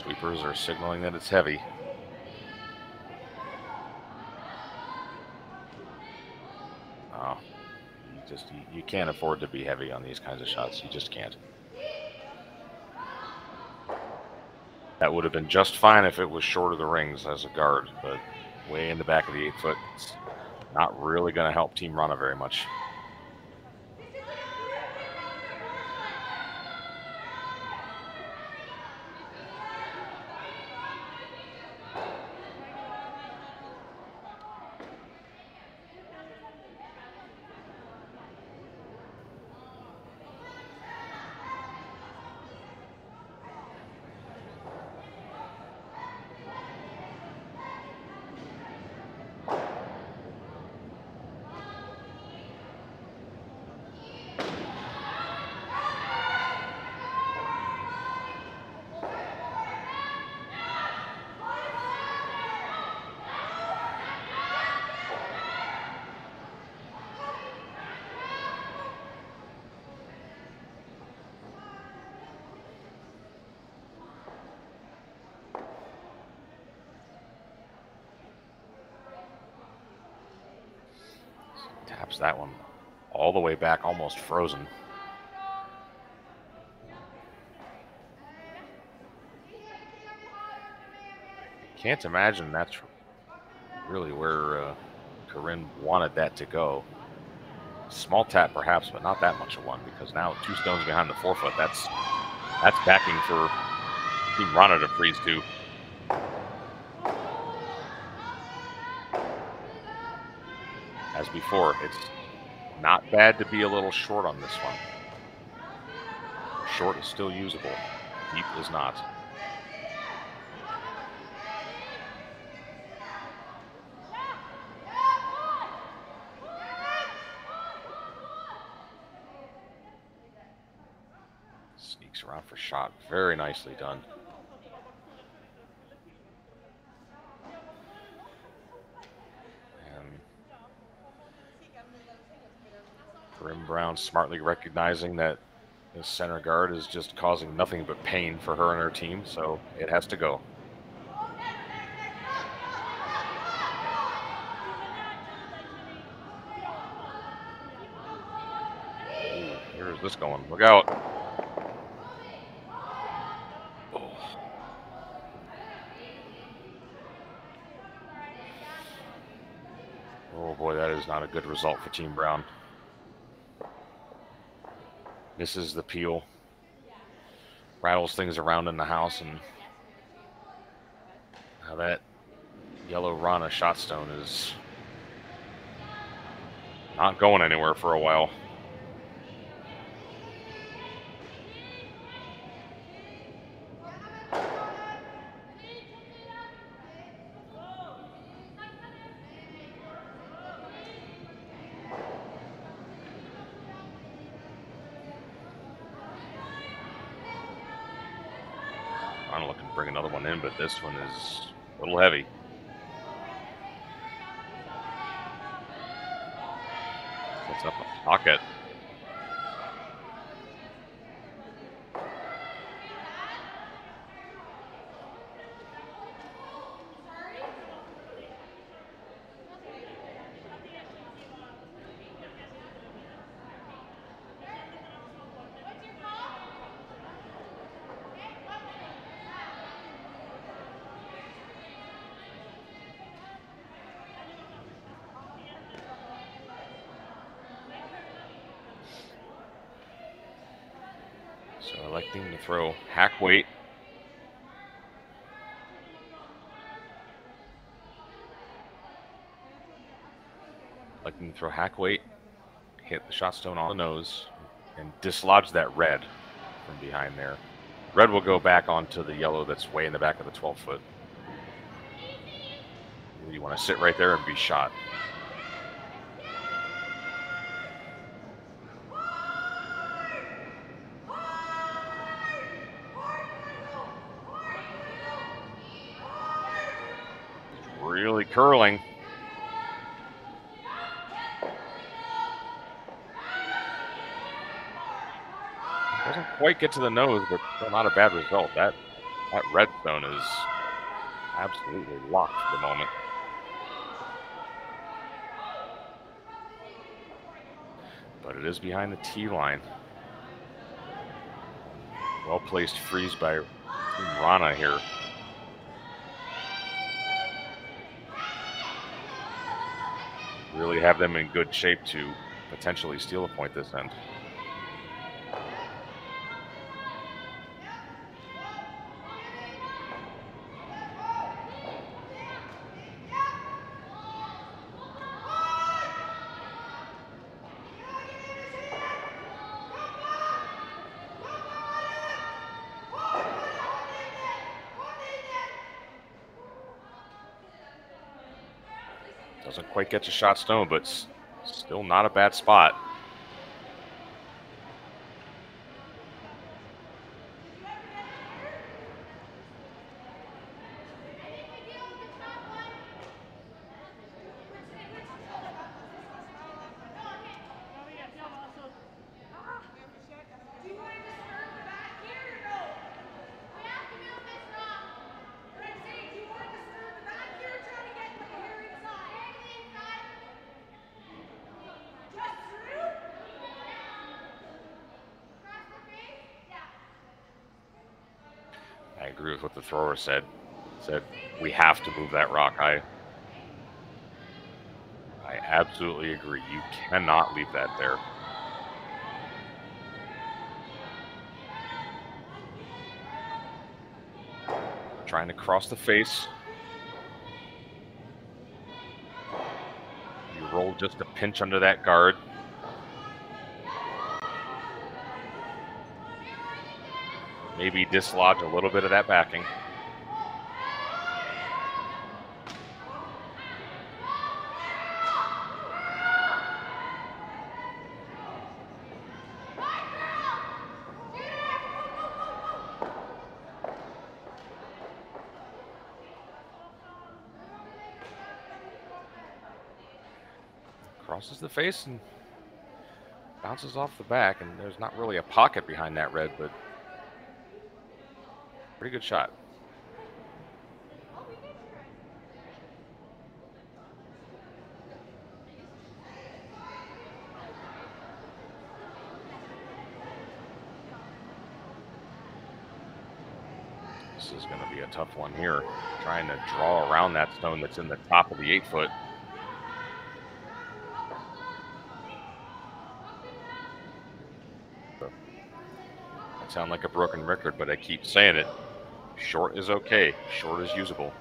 Sweepers are signaling that it's heavy. You can't afford to be heavy on these kinds of shots. You just can't. That would have been just fine if it was short of the rings as a guard, but way in the back of the 8-foot, it's not really going to help Team Wrana very much. Taps that one all the way back, almost frozen. Can't imagine that's really where Corryn wanted that to go. Small tap perhaps, but not that much of one, because now 2 stones behind the 4-foot, that's backing for Team Wrana to freeze to. As before, it's not bad to be a little short on this one. Short is still usable. Deep is not. Sneaks around for shot. Very nicely done. Corryn Brown smartly recognizing that this center guard is just causing nothing but pain for her and her team, so it has to go. Ooh, here's this going. Look out. Oh. Oh boy, that is not a good result for Team Brown. Misses the peel, rattles things around in the house, and now that yellow Wrana shot stone is not going anywhere for a while. I'm looking to bring another one in, but this one is a little heavy. Sets up a pocket. So electing to throw hack weight. Electing to throw hack weight, hit the shot stone on the nose, and dislodge that red from behind there. Red will go back onto the yellow that's way in the back of the 12-foot. You want to sit right there and be shot. Really curling. Doesn't quite get to the nose, but still not a bad result. That red stone is absolutely locked for the moment. But it is behind the tee line. Well-placed freeze by Wrana here. Really have them in good shape to potentially steal a point this end. Doesn't quite get to shot stone, but still not a bad spot. I agree with what the thrower said. Said we have to move that rock. I absolutely agree. You cannot leave that there. Trying to cross the face. You roll just a pinch under that guard. Maybe dislodge a little bit of that backing. Crosses the face and bounces off the back, and there's not really a pocket behind that red, but pretty good shot. This is going to be a tough one here. Trying to draw around that stone that's in the top of the 8-foot. That sounds like a broken record, but I keep saying it. Short is okay. Short is usable.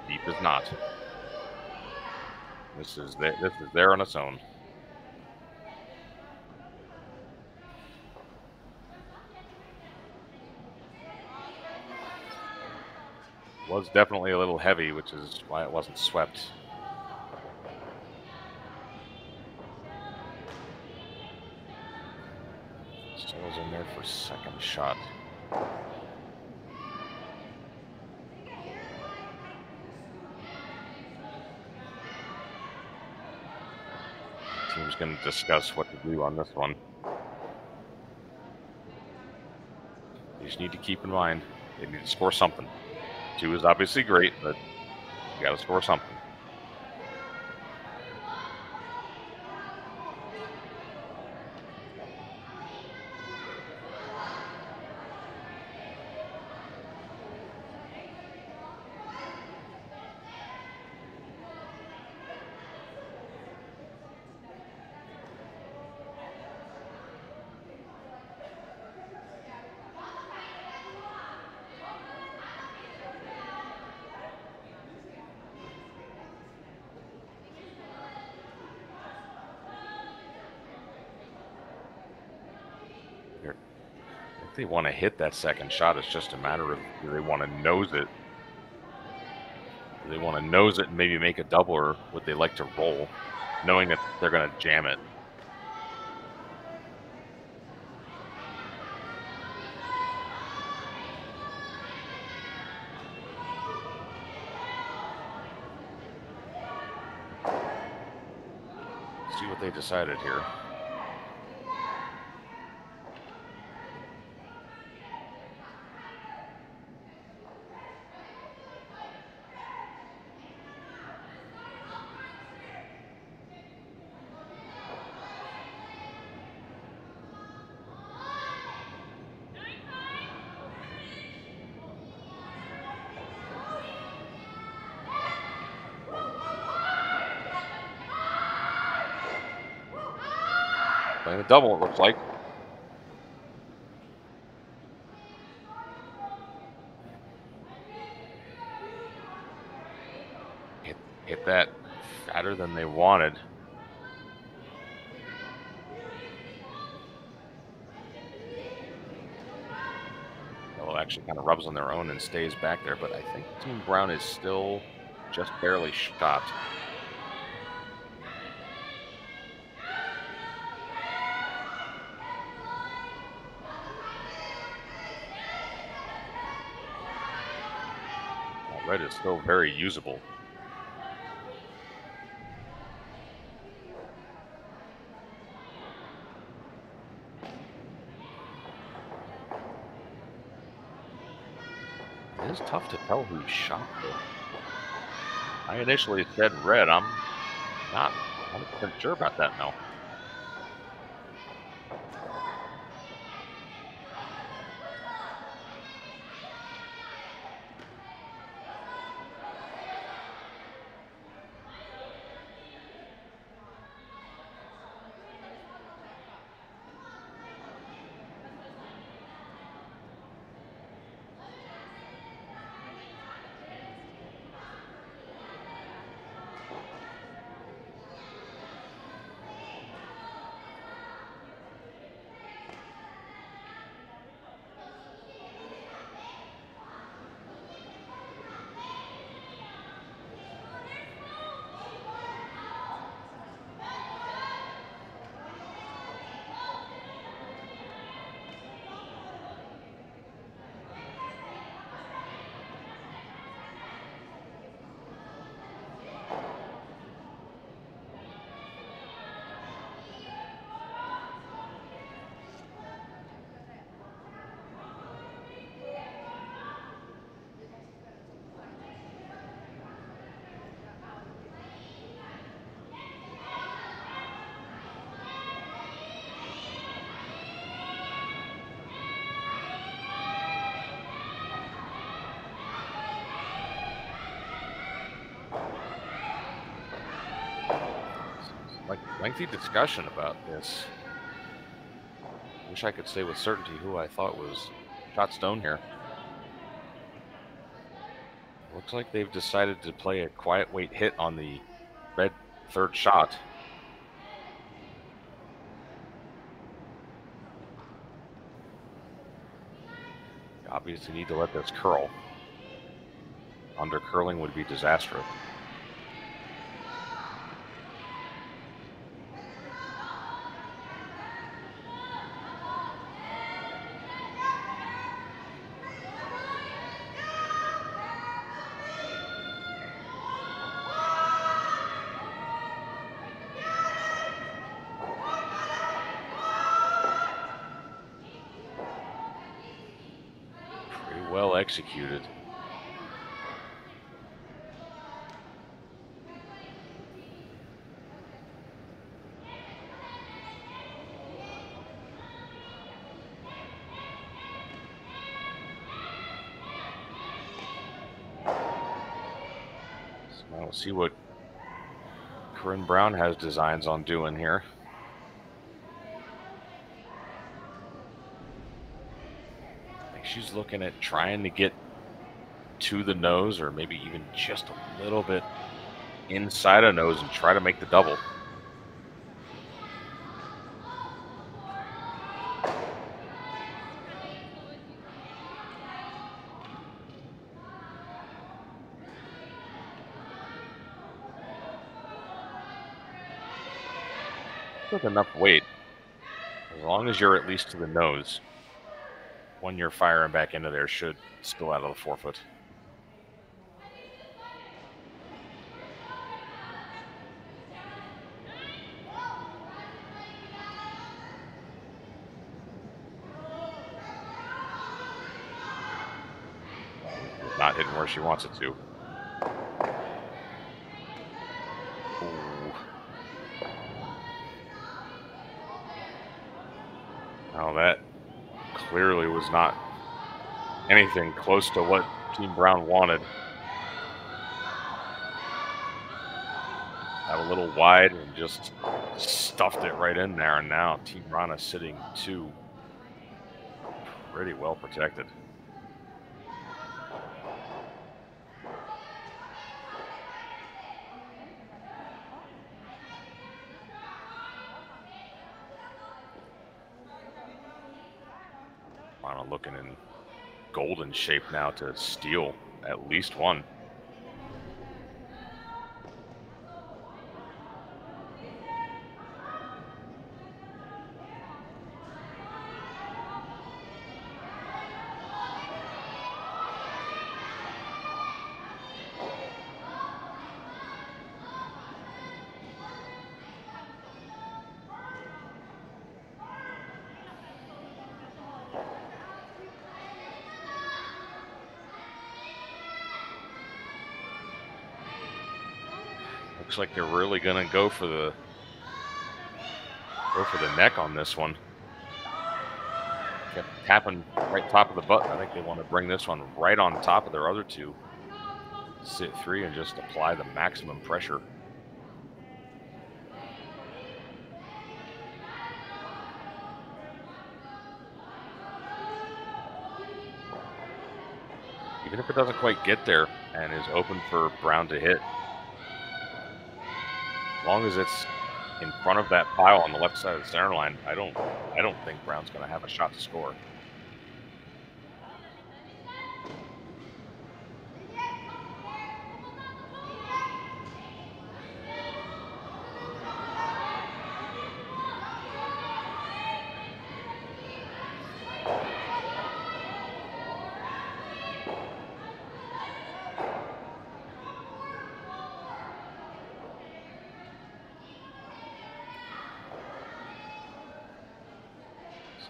Deep is not. This is there on its own. Was definitely a little heavy, which is why it wasn't swept. Still's in there for second shot. Team's going to discuss what to do on this one. You just need to keep in mind, they need to score something. 2 is obviously great, but you got to score something. If they want to hit that second shot, it's just a matter of do they want to nose it? Do they want to nose it and maybe make a double, or would they like to roll, knowing that they're going to jam it? Let's see what they decided here. Playing a double, it looks like. Hit that fatter than they wanted. Well, actually kind of rubs on their own and stays back there, but I think Team Brown is still just barely shot. Red is still very usable. It is tough to tell who shot though. I initially said red. I'm not 100% sure about that now. Lengthy discussion about this. Wish I could say with certainty who I thought was shot stone here. Looks like they've decided to play a quiet weight hit on the red third shot. You obviously need to let this curl. under curling would be disastrous. Pretty well executed. Now we'll see what Corryn Brown has designs on doing here. I think she's looking at trying to get to the nose, or maybe even just a little bit inside a nose, and try to make the double. With enough weight, as long as you're at least to the nose, when you're firing back into there, should spill out of the forefoot. Not hitting where she wants it to. Now that clearly was not anything close to what Team Brown wanted. Got a little wide and just stuffed it right in there, and now Team Wrana sitting 2. Pretty well protected. Wrana looking in golden shape now to steal at least one. Looks like they're really going to go for the neck on this one. Kept tapping right top of the button. I think they want to bring this one right on top of their other two. Sit 3 and just apply the maximum pressure. Even if it doesn't quite get there and is open for Brown to hit, as long as it's in front of that pile on the left side of the center line, I don't think Brown's going to have a shot to score.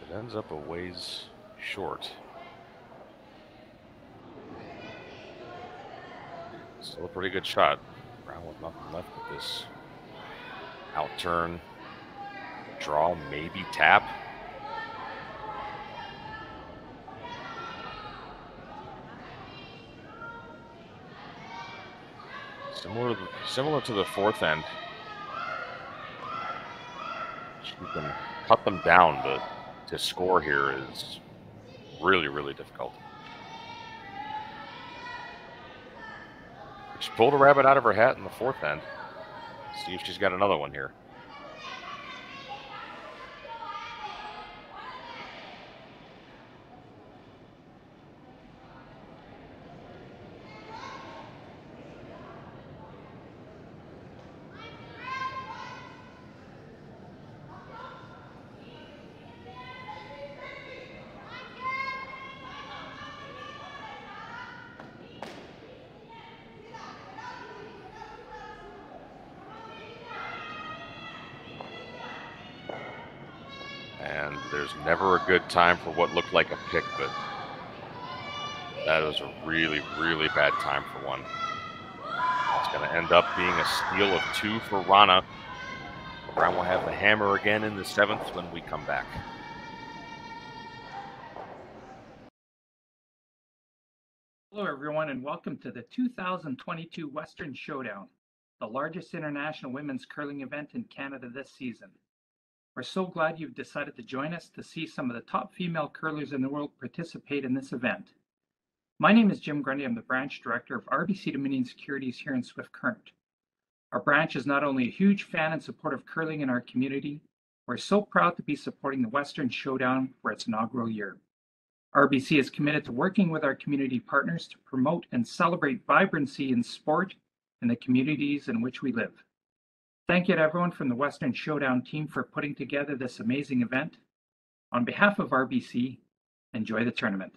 It ends up a ways short. Still a pretty good shot. Brown with nothing left with this out turn, draw, maybe tap. Similar to the fourth end. You can cut them down, but to score here is really, really difficult. She pulled a rabbit out of her hat in the fourth end. See if she's got another one here. there's never a good time for what looked like a pick, but that was a really, really bad time for one. It's going to end up being a steal of 2 for Wrana. Brown will have the hammer again in the 7th when we come back. Hello everyone and welcome to the 2022 Western Showdown, the largest international women's curling event in Canada this season. We're so glad you've decided to join us to see some of the top female curlers in the world participate in this event. My name is Jim Grundy. I'm the branch director of RBC Dominion Securities here in Swift Current. Our branch is not only a huge fan and support of curling in our community, we're so proud to be supporting the Western Showdown for its inaugural year. RBC is committed to working with our community partners to promote and celebrate vibrancy in sport in the communities in which we live. Thank you to everyone from the Western Showdown team for putting together this amazing event. On behalf of RBC, enjoy the tournament.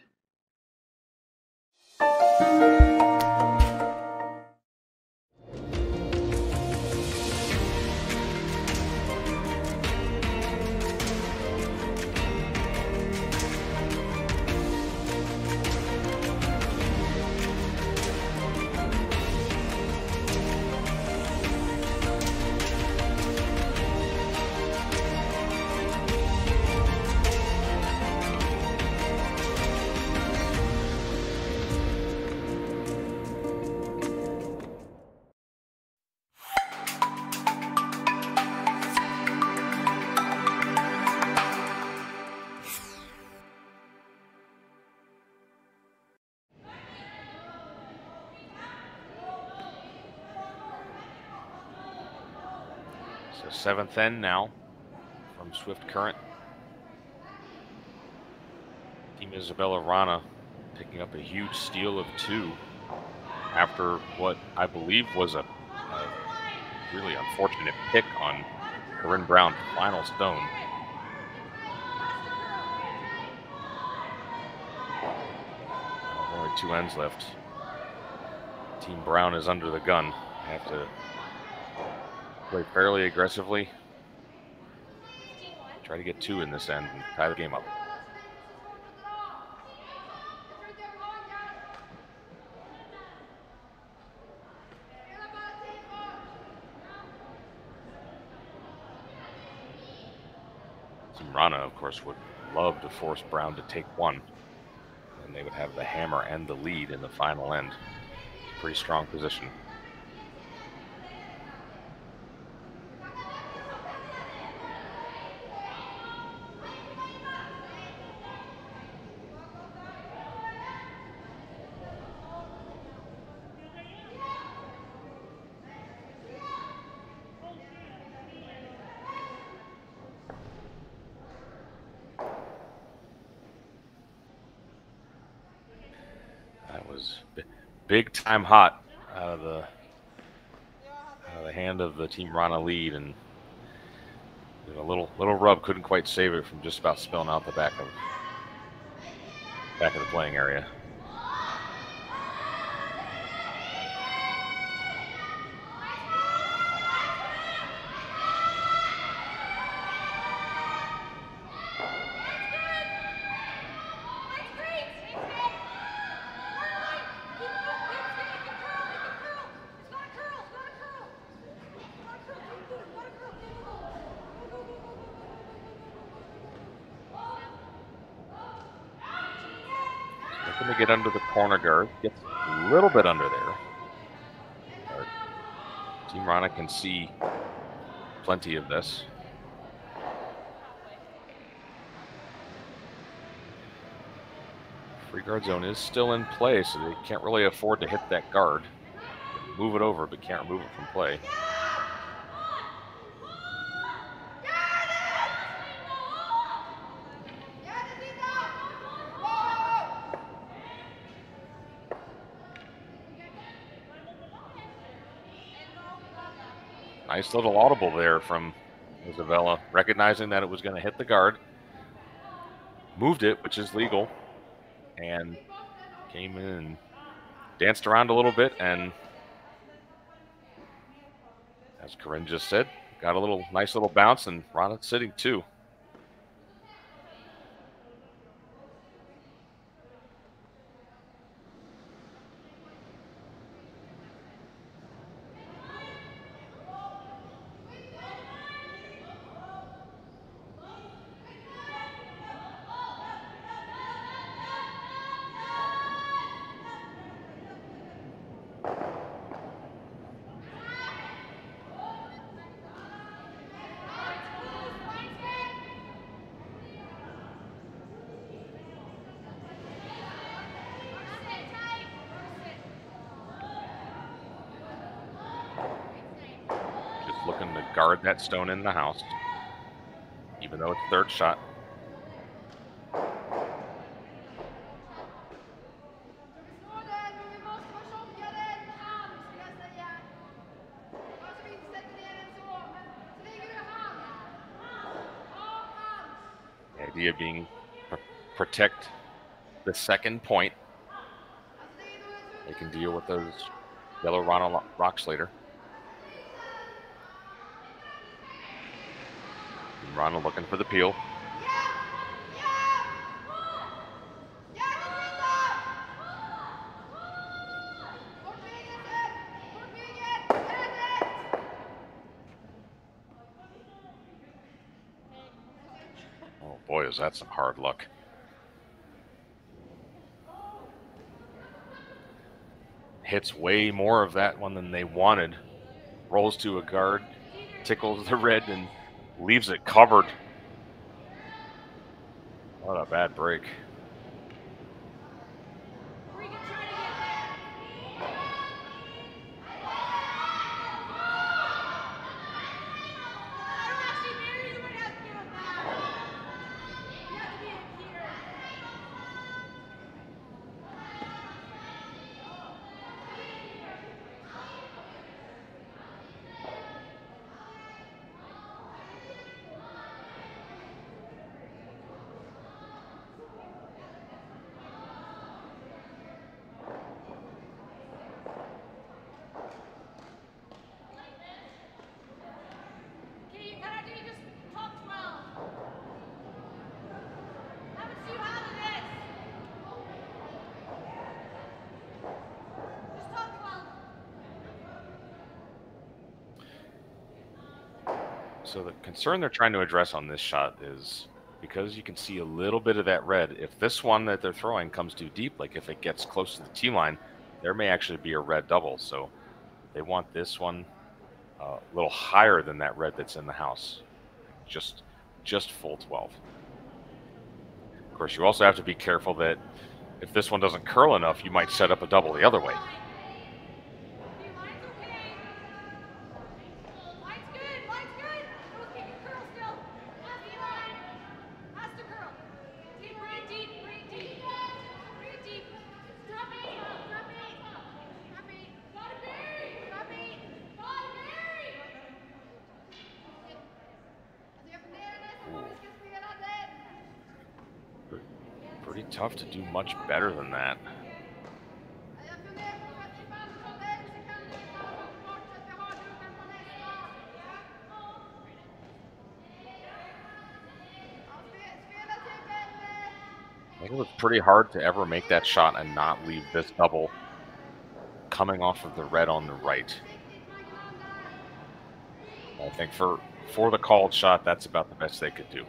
So 7th end now from Swift Current. Team Isabella Wrana picking up a huge steal of 2 after what I believe was a really unfortunate pick on Corryn Brown, final stone. Only 2 ends left. Team Brown is under the gun. I have to play fairly aggressively. Try to get 2 in this end and tie the game up. Team Wrana, of course, would love to force Brown to take 1. And they would have the hammer and the lead in the final end. Pretty strong position. That was big time hot out of the hand of the Team Wrana lead, and a little rub couldn't quite save it from just about spilling out the back of the playing area. Looking to get under the corner guard, gets a little bit under there. Team Wrana can see plenty of this. Free guard zone is still in play, so they can't really afford to hit that guard. Move it over, but can't remove it from play. Nice little audible there from Isabella, recognizing that it was going to hit the guard. Moved it, which is legal, and came in and danced around a little bit, and as Corryn just said, got a nice little bounce, and Wrana sitting 2. Just looking to guard that stone in the house, even though it's third shot. The idea being protect the second point. They can deal with those yellow Wrana rocks later. And Wrana looking for the peel. Oh boy, is that some hard luck. Hits way more of that one than they wanted. Rolls to a guard, tickles the red, and leaves it covered. What a bad break. So the concern they're trying to address on this shot is because you can see a little bit of that red. If this one that they're throwing comes too deep, like if it gets close to the tee line, there may actually be a red double. So they want this one a little higher than that red that's in the house, just full 12. Of course, you also have to be careful that if this one doesn't curl enough, you might set up a double the other way. Pretty tough to do much better than that. I think it was pretty hard to ever make that shot and not leave this double coming off of the red on the right. I think for the called shot, that's about the best they could do.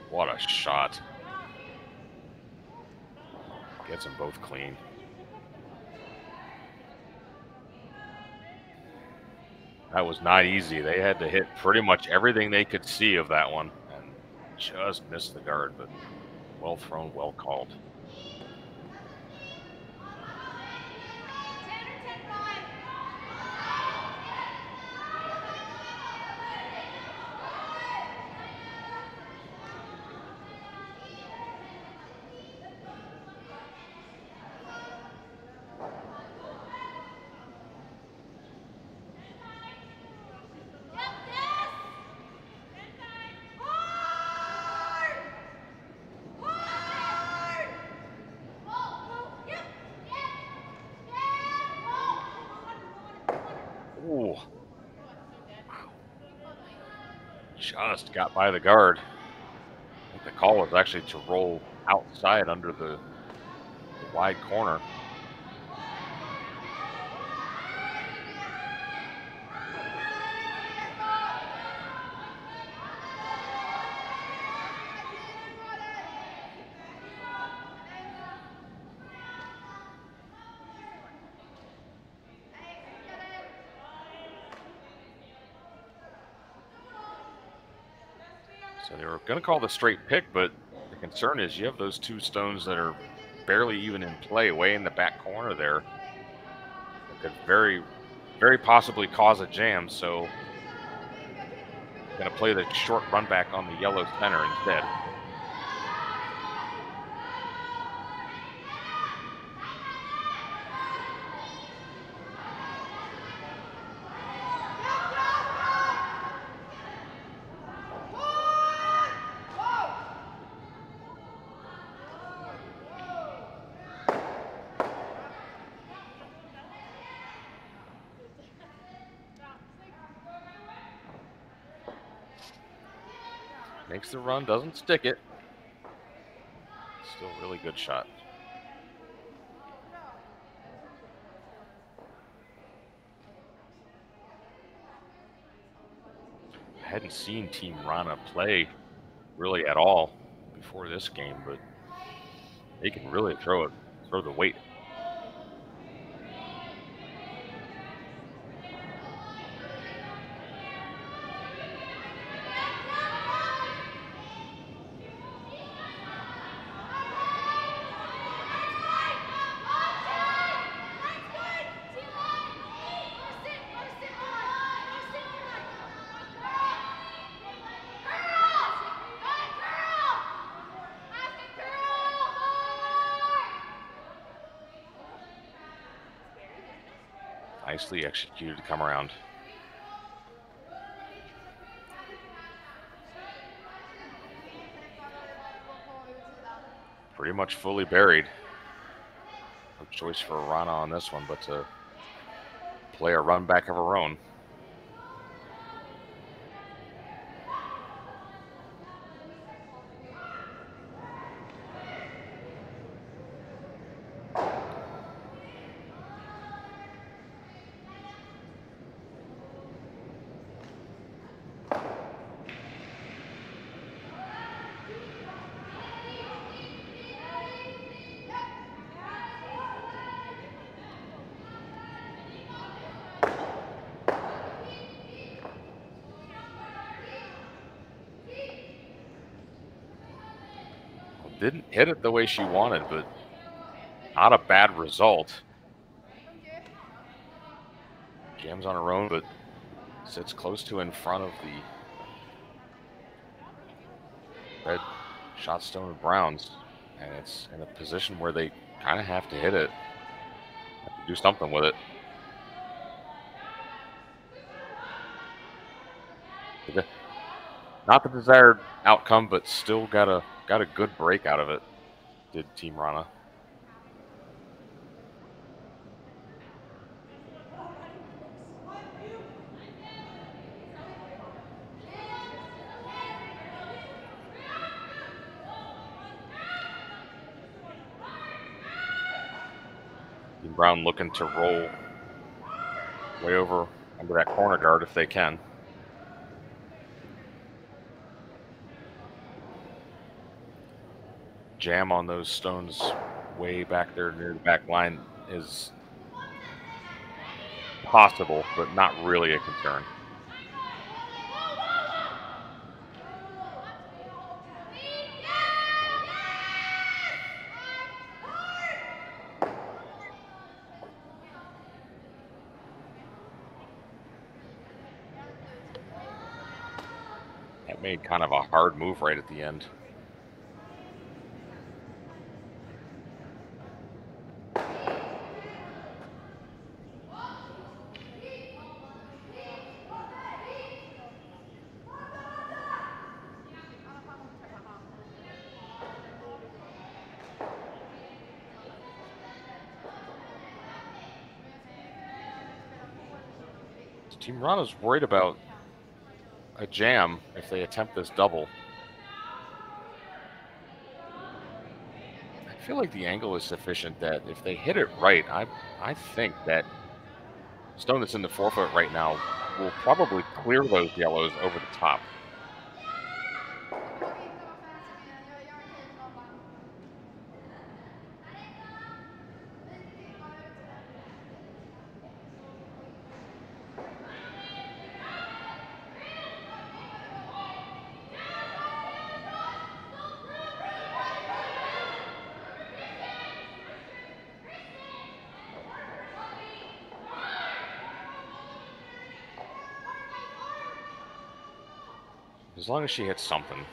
What a shot. Gets them both clean. That was not easy. They had to hit pretty much everything they could see of that one and just missed the guard, but well thrown, well called. Ooh. Just got by the guard. I think the call was actually to roll outside under the wide corner. So they were going to call the straight pick, but the concern is you have those two stones that are barely even in play way in the back corner there. It could very, very possibly cause a jam, so going to play the short run back on the yellow center instead. Makes the run, doesn't stick it. Still a really good shot. I hadn't seen Team Wrana play really at all before this game, but they can really throw the weight. Nicely executed to come around. Pretty much fully buried. No choice for Wrana on this one, but to play a run back of her own. Didn't hit it the way she wanted, but not a bad result. Jams on her own, but sits close to in front of the red shot stone of Browns. And it's in a position where they kind of have to hit it. Have to do something with it. Not the desired outcome, but still got a good break out of it, did Team Wrana. Team Brown looking to roll way over under that corner guard if they can. Jam on those stones way back there near the back line is possible, but not really a concern. That made kind of a hard move right at the end. Team Wrana's worried about a jam if they attempt this double. I feel like the angle is sufficient that if they hit it right, I think that stone that's in the 4-foot right now will probably clear those yellows over the top. As long as she hits something,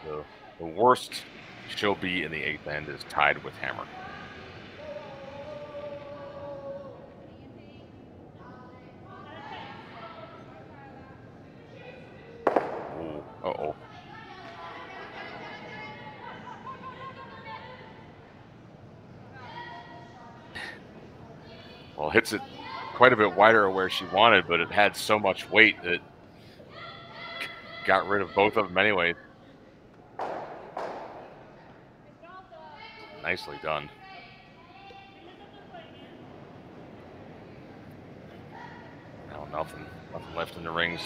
the worst she'll be in the 8th end is tied with hammer. Ooh, uh-oh. Well, hits it quite a bit wider of where she wanted, but it had so much weight that got rid of both of them anyways. Nicely done. Now nothing left in the rings.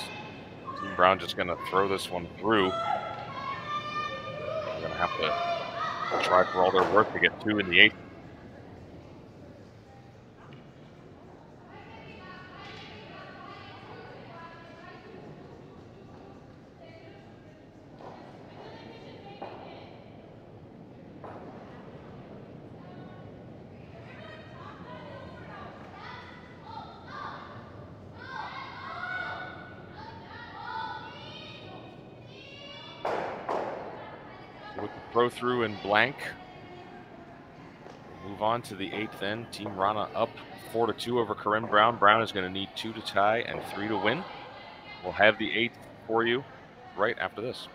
Team Brown just gonna throw this one through. They're gonna have to try for all they're worth to get 2 in the 8th. Throw through and blank. Move on to the 8th end. Team Wrana up 4-2 over Corryn Brown. Brown is going to need 2 to tie and 3 to win. We'll have the 8th for you right after this.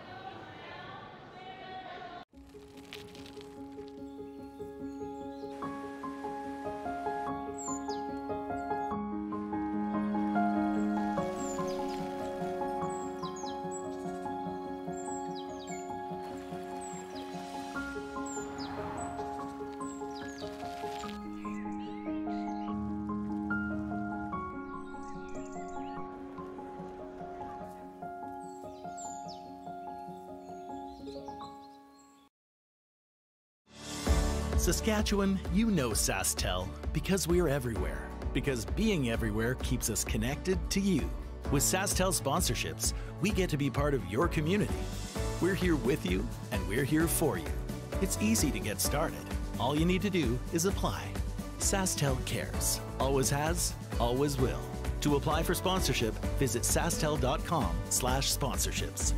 Saskatchewan, you know Sasktel because we're everywhere. Because being everywhere keeps us connected to you. With Sasktel sponsorships, we get to be part of your community. We're here with you and we're here for you. It's easy to get started. All you need to do is apply. Sasktel cares. Always has, always will. To apply for sponsorship, visit sasktel.com/sponsorships.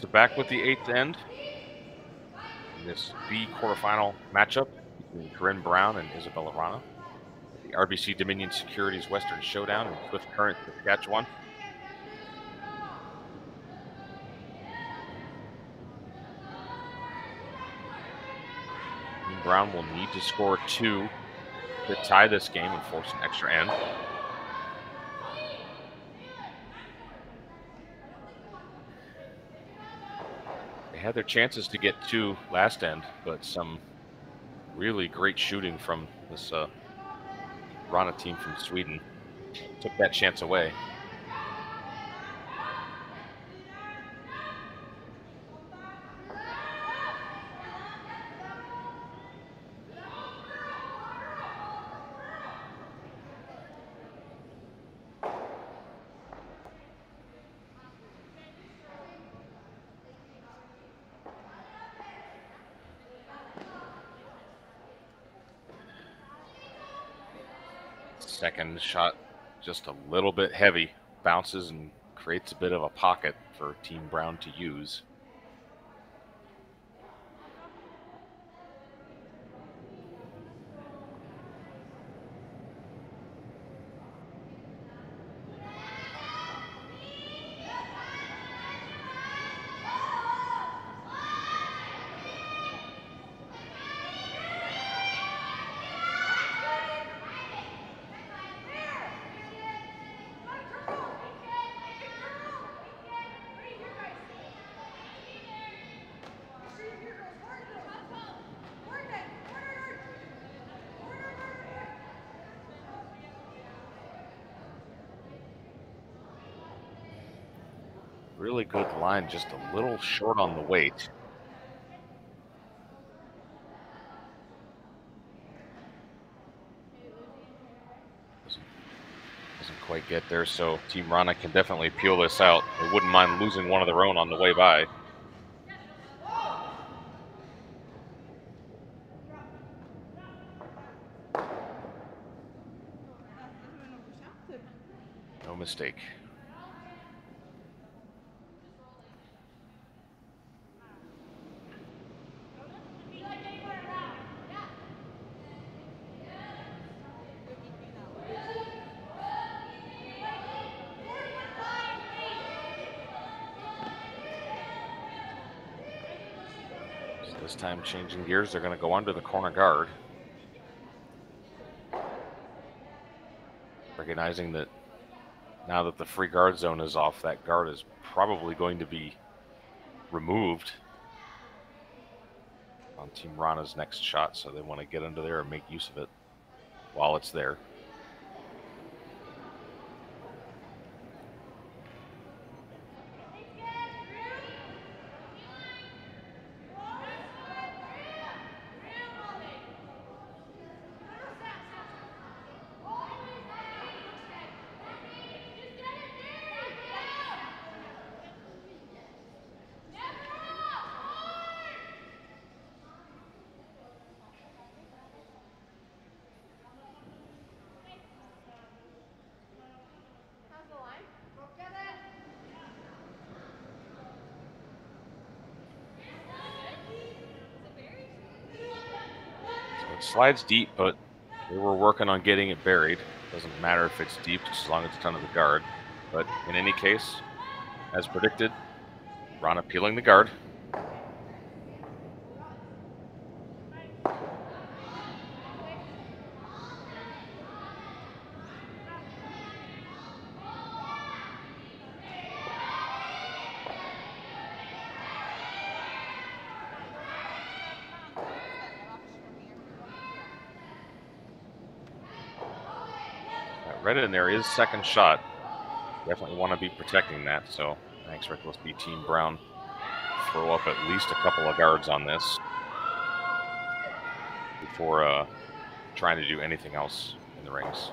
So back with the 8th end in this B quarterfinal matchup between Corryn Brown and Isabella Wrana. The RBC Dominion Securities Western Showdown in Swift Current, Saskatchewan. Team Brown will need to score 2 to tie this game and force an extra end. Had their chances to get 2 last end, but some really great shooting from this Wrana team from Sweden took that chance away. Second shot just a little bit heavy, bounces and creates a bit of a pocket for Team Brown to use. Really good line, just a little short on the weight. Doesn't quite get there, so Team Wrana can definitely peel this out. They wouldn't mind losing one of their own on the way by. No mistake. This time changing gears, they're going to go under the corner guard. Recognizing that now that the free guard zone is off, that guard is probably going to be removed on Team Wrana's next shot, so they want to get under there and make use of it while it's there. Slides deep, but they were working on getting it buried. Doesn't matter if it's deep, just as long as it's under the guard. But in any case, as predicted, Wrana peeling the guard. Right in there is second shot. Definitely want to be protecting that, so I expect let's be Team Brown throw up at least a couple of guards on this before trying to do anything else in the rings.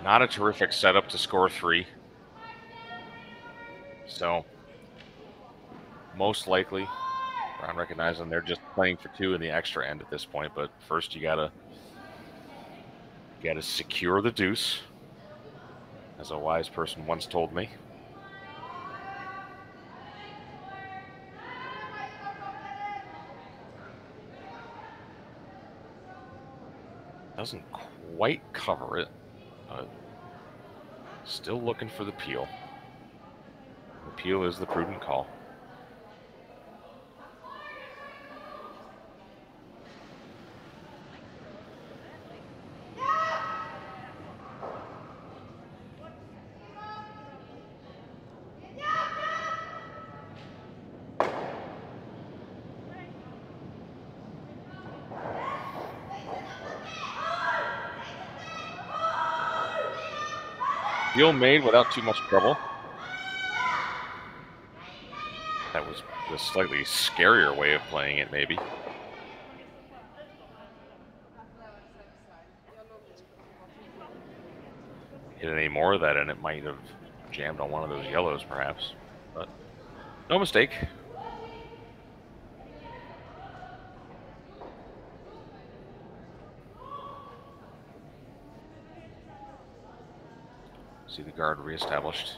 Not a terrific setup to score 3. So most likely, I'm recognizing they're just playing for 2 in the extra end at this point. But first, you gotta secure the deuce, as a wise person once told me. Doesn't quite cover it, but still looking for the peel. The peel is the prudent call. Deal made without too much trouble. That was the slightly scarier way of playing it, maybe. Hit any more of that and it might have jammed on one of those yellows, perhaps. But no mistake. See the guard reestablished.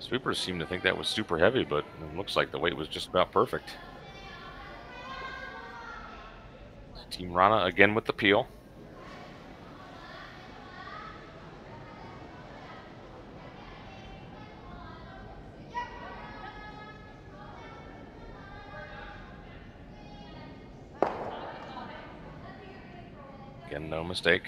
Sweepers seem to think that was super heavy, but it looks like the weight was just about perfect. Team Wrana again with the peel. Again, no mistake.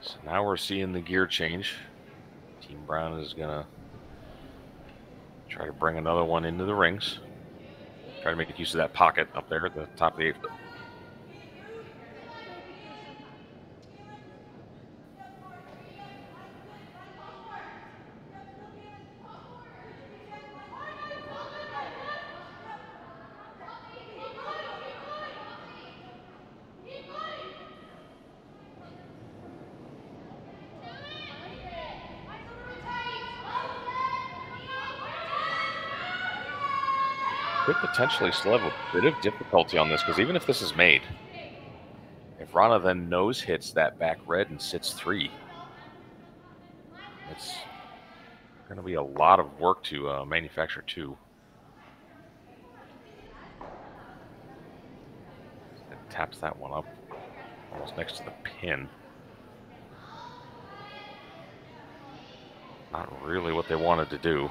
So now we're seeing the gear change. Team Brown is gonna try to bring another one into the rings. Try to make use of that pocket up there at the top of the 8th. Could potentially still have a bit of difficulty on this, because even if this is made, if Wrana then nose hits that back red and sits 3, it's going to be a lot of work to manufacture 2. It taps that one up almost next to the pin. Not really what they wanted to do.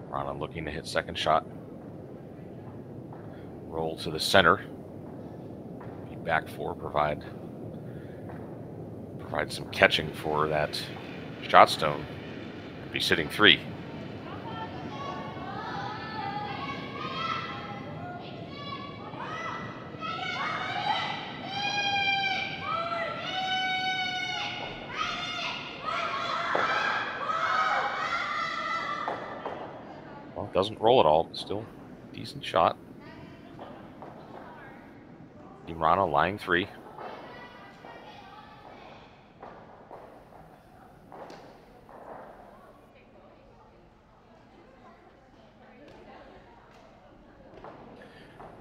Wrana looking to hit second shot. Roll to the center. Be back 4, provide some catching for that shot stone. Be sitting 3. Doesn't roll at all, but still decent shot. Team Wrana lying 3.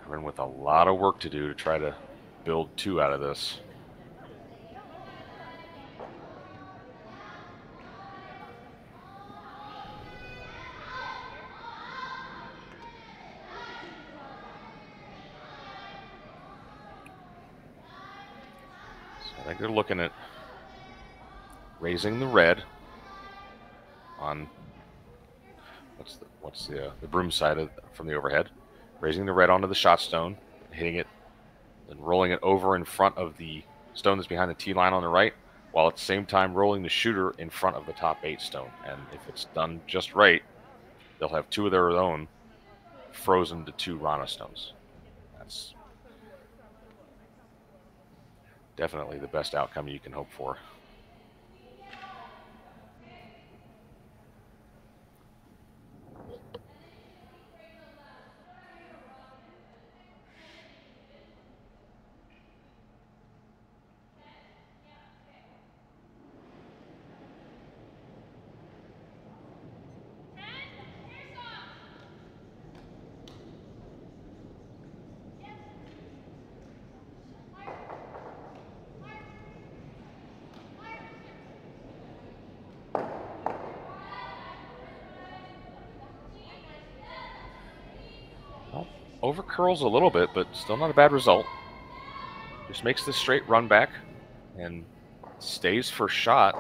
Corryn with a lot of work to do to try to build 2 out of this. I think they're looking at raising the red on what's the broom side from the overhead, raising the red onto the shot stone, hitting it, then rolling it over in front of the stone that's behind the tee line on the right, while at the same time rolling the shooter in front of the top 8 stone. And if it's done just right, they'll have 2 of their own frozen to 2 Wrana stones. That's definitely the best outcome you can hope for. Over curls a little bit, but still not a bad result. Just makes the straight run back and stays for shot.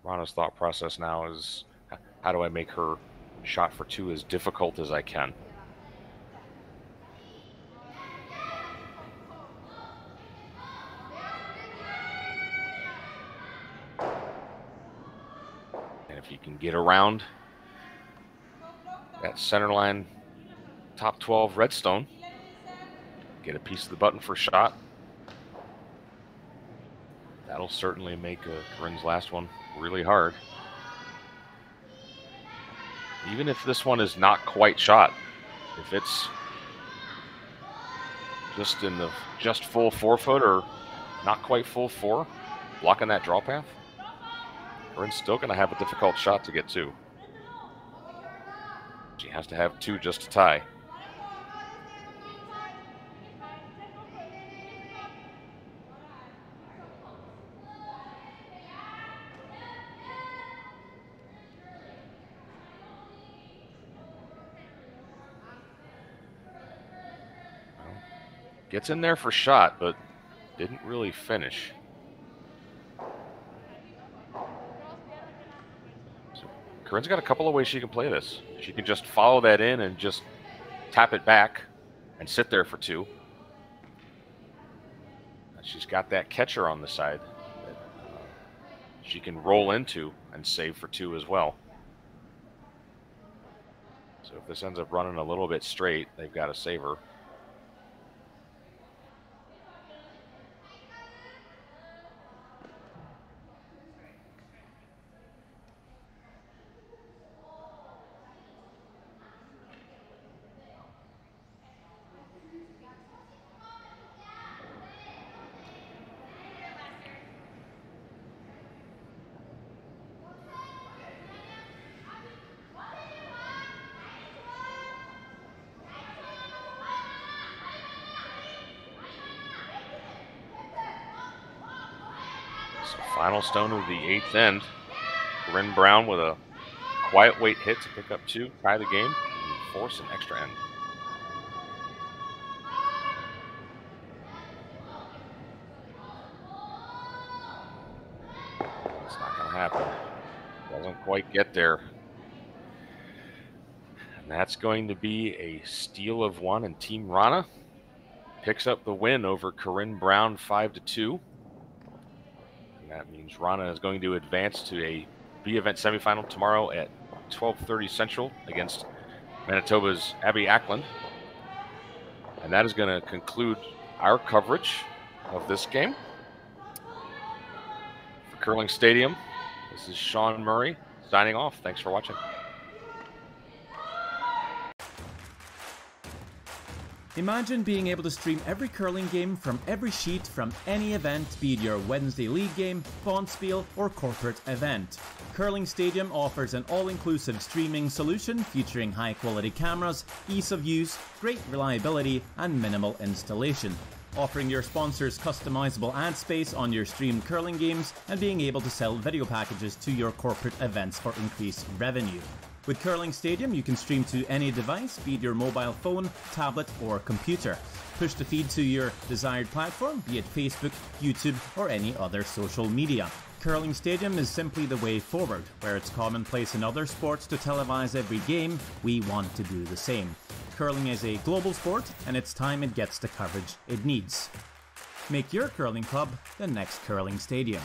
Rana's thought process now is, how do I make her shot for 2 as difficult as I can? And if you can get around that center line top 12 redstone, get a piece of the button for shot, that'll certainly make Corryn's last one really hard. Even if this one is not quite shot, if it's just in the full 4-foot or not quite full 4, blocking that draw path, Corryn's still going to have a difficult shot to get 2. She has to have 2 just to tie. Gets in there for shot, but didn't really finish. So Corryn's got a couple of ways she can play this. She can just follow that in and just tap it back and sit there for 2. She's got that catcher on the side that she can roll into and save for 2 as well. So if this ends up running a little bit straight, they've got a saver. So final stone of the 8th end. Corryn Brown with a quiet weight hit to pick up 2, tie the game, and force an extra end. It's not going to happen. Doesn't quite get there. And that's going to be a steal of 1, and Team Wrana picks up the win over Corryn Brown 5-2. That means Wrana is going to advance to a B event semifinal tomorrow at 12:30 Central against Manitoba's Abby Ackland. And that is going to conclude our coverage of this game. For Curling Stadium, this is Sean Murray signing off. Thanks for watching. Imagine being able to stream every curling game from every sheet from any event, be it your Wednesday league game, bonspiel, or corporate event. Curling Stadium offers an all-inclusive streaming solution featuring high-quality cameras, ease of use, great reliability, and minimal installation. Offering your sponsors customizable ad space on your streamed curling games and being able to sell video packages to your corporate events for increased revenue. With Curling Stadium, you can stream to any device, be it your mobile phone, tablet, or computer. Push the feed to your desired platform, be it Facebook, YouTube, or any other social media. Curling Stadium is simply the way forward. Where it's commonplace in other sports to televise every game, we want to do the same. Curling is a global sport, and it's time it gets the coverage it needs. Make your curling club the next Curling Stadium.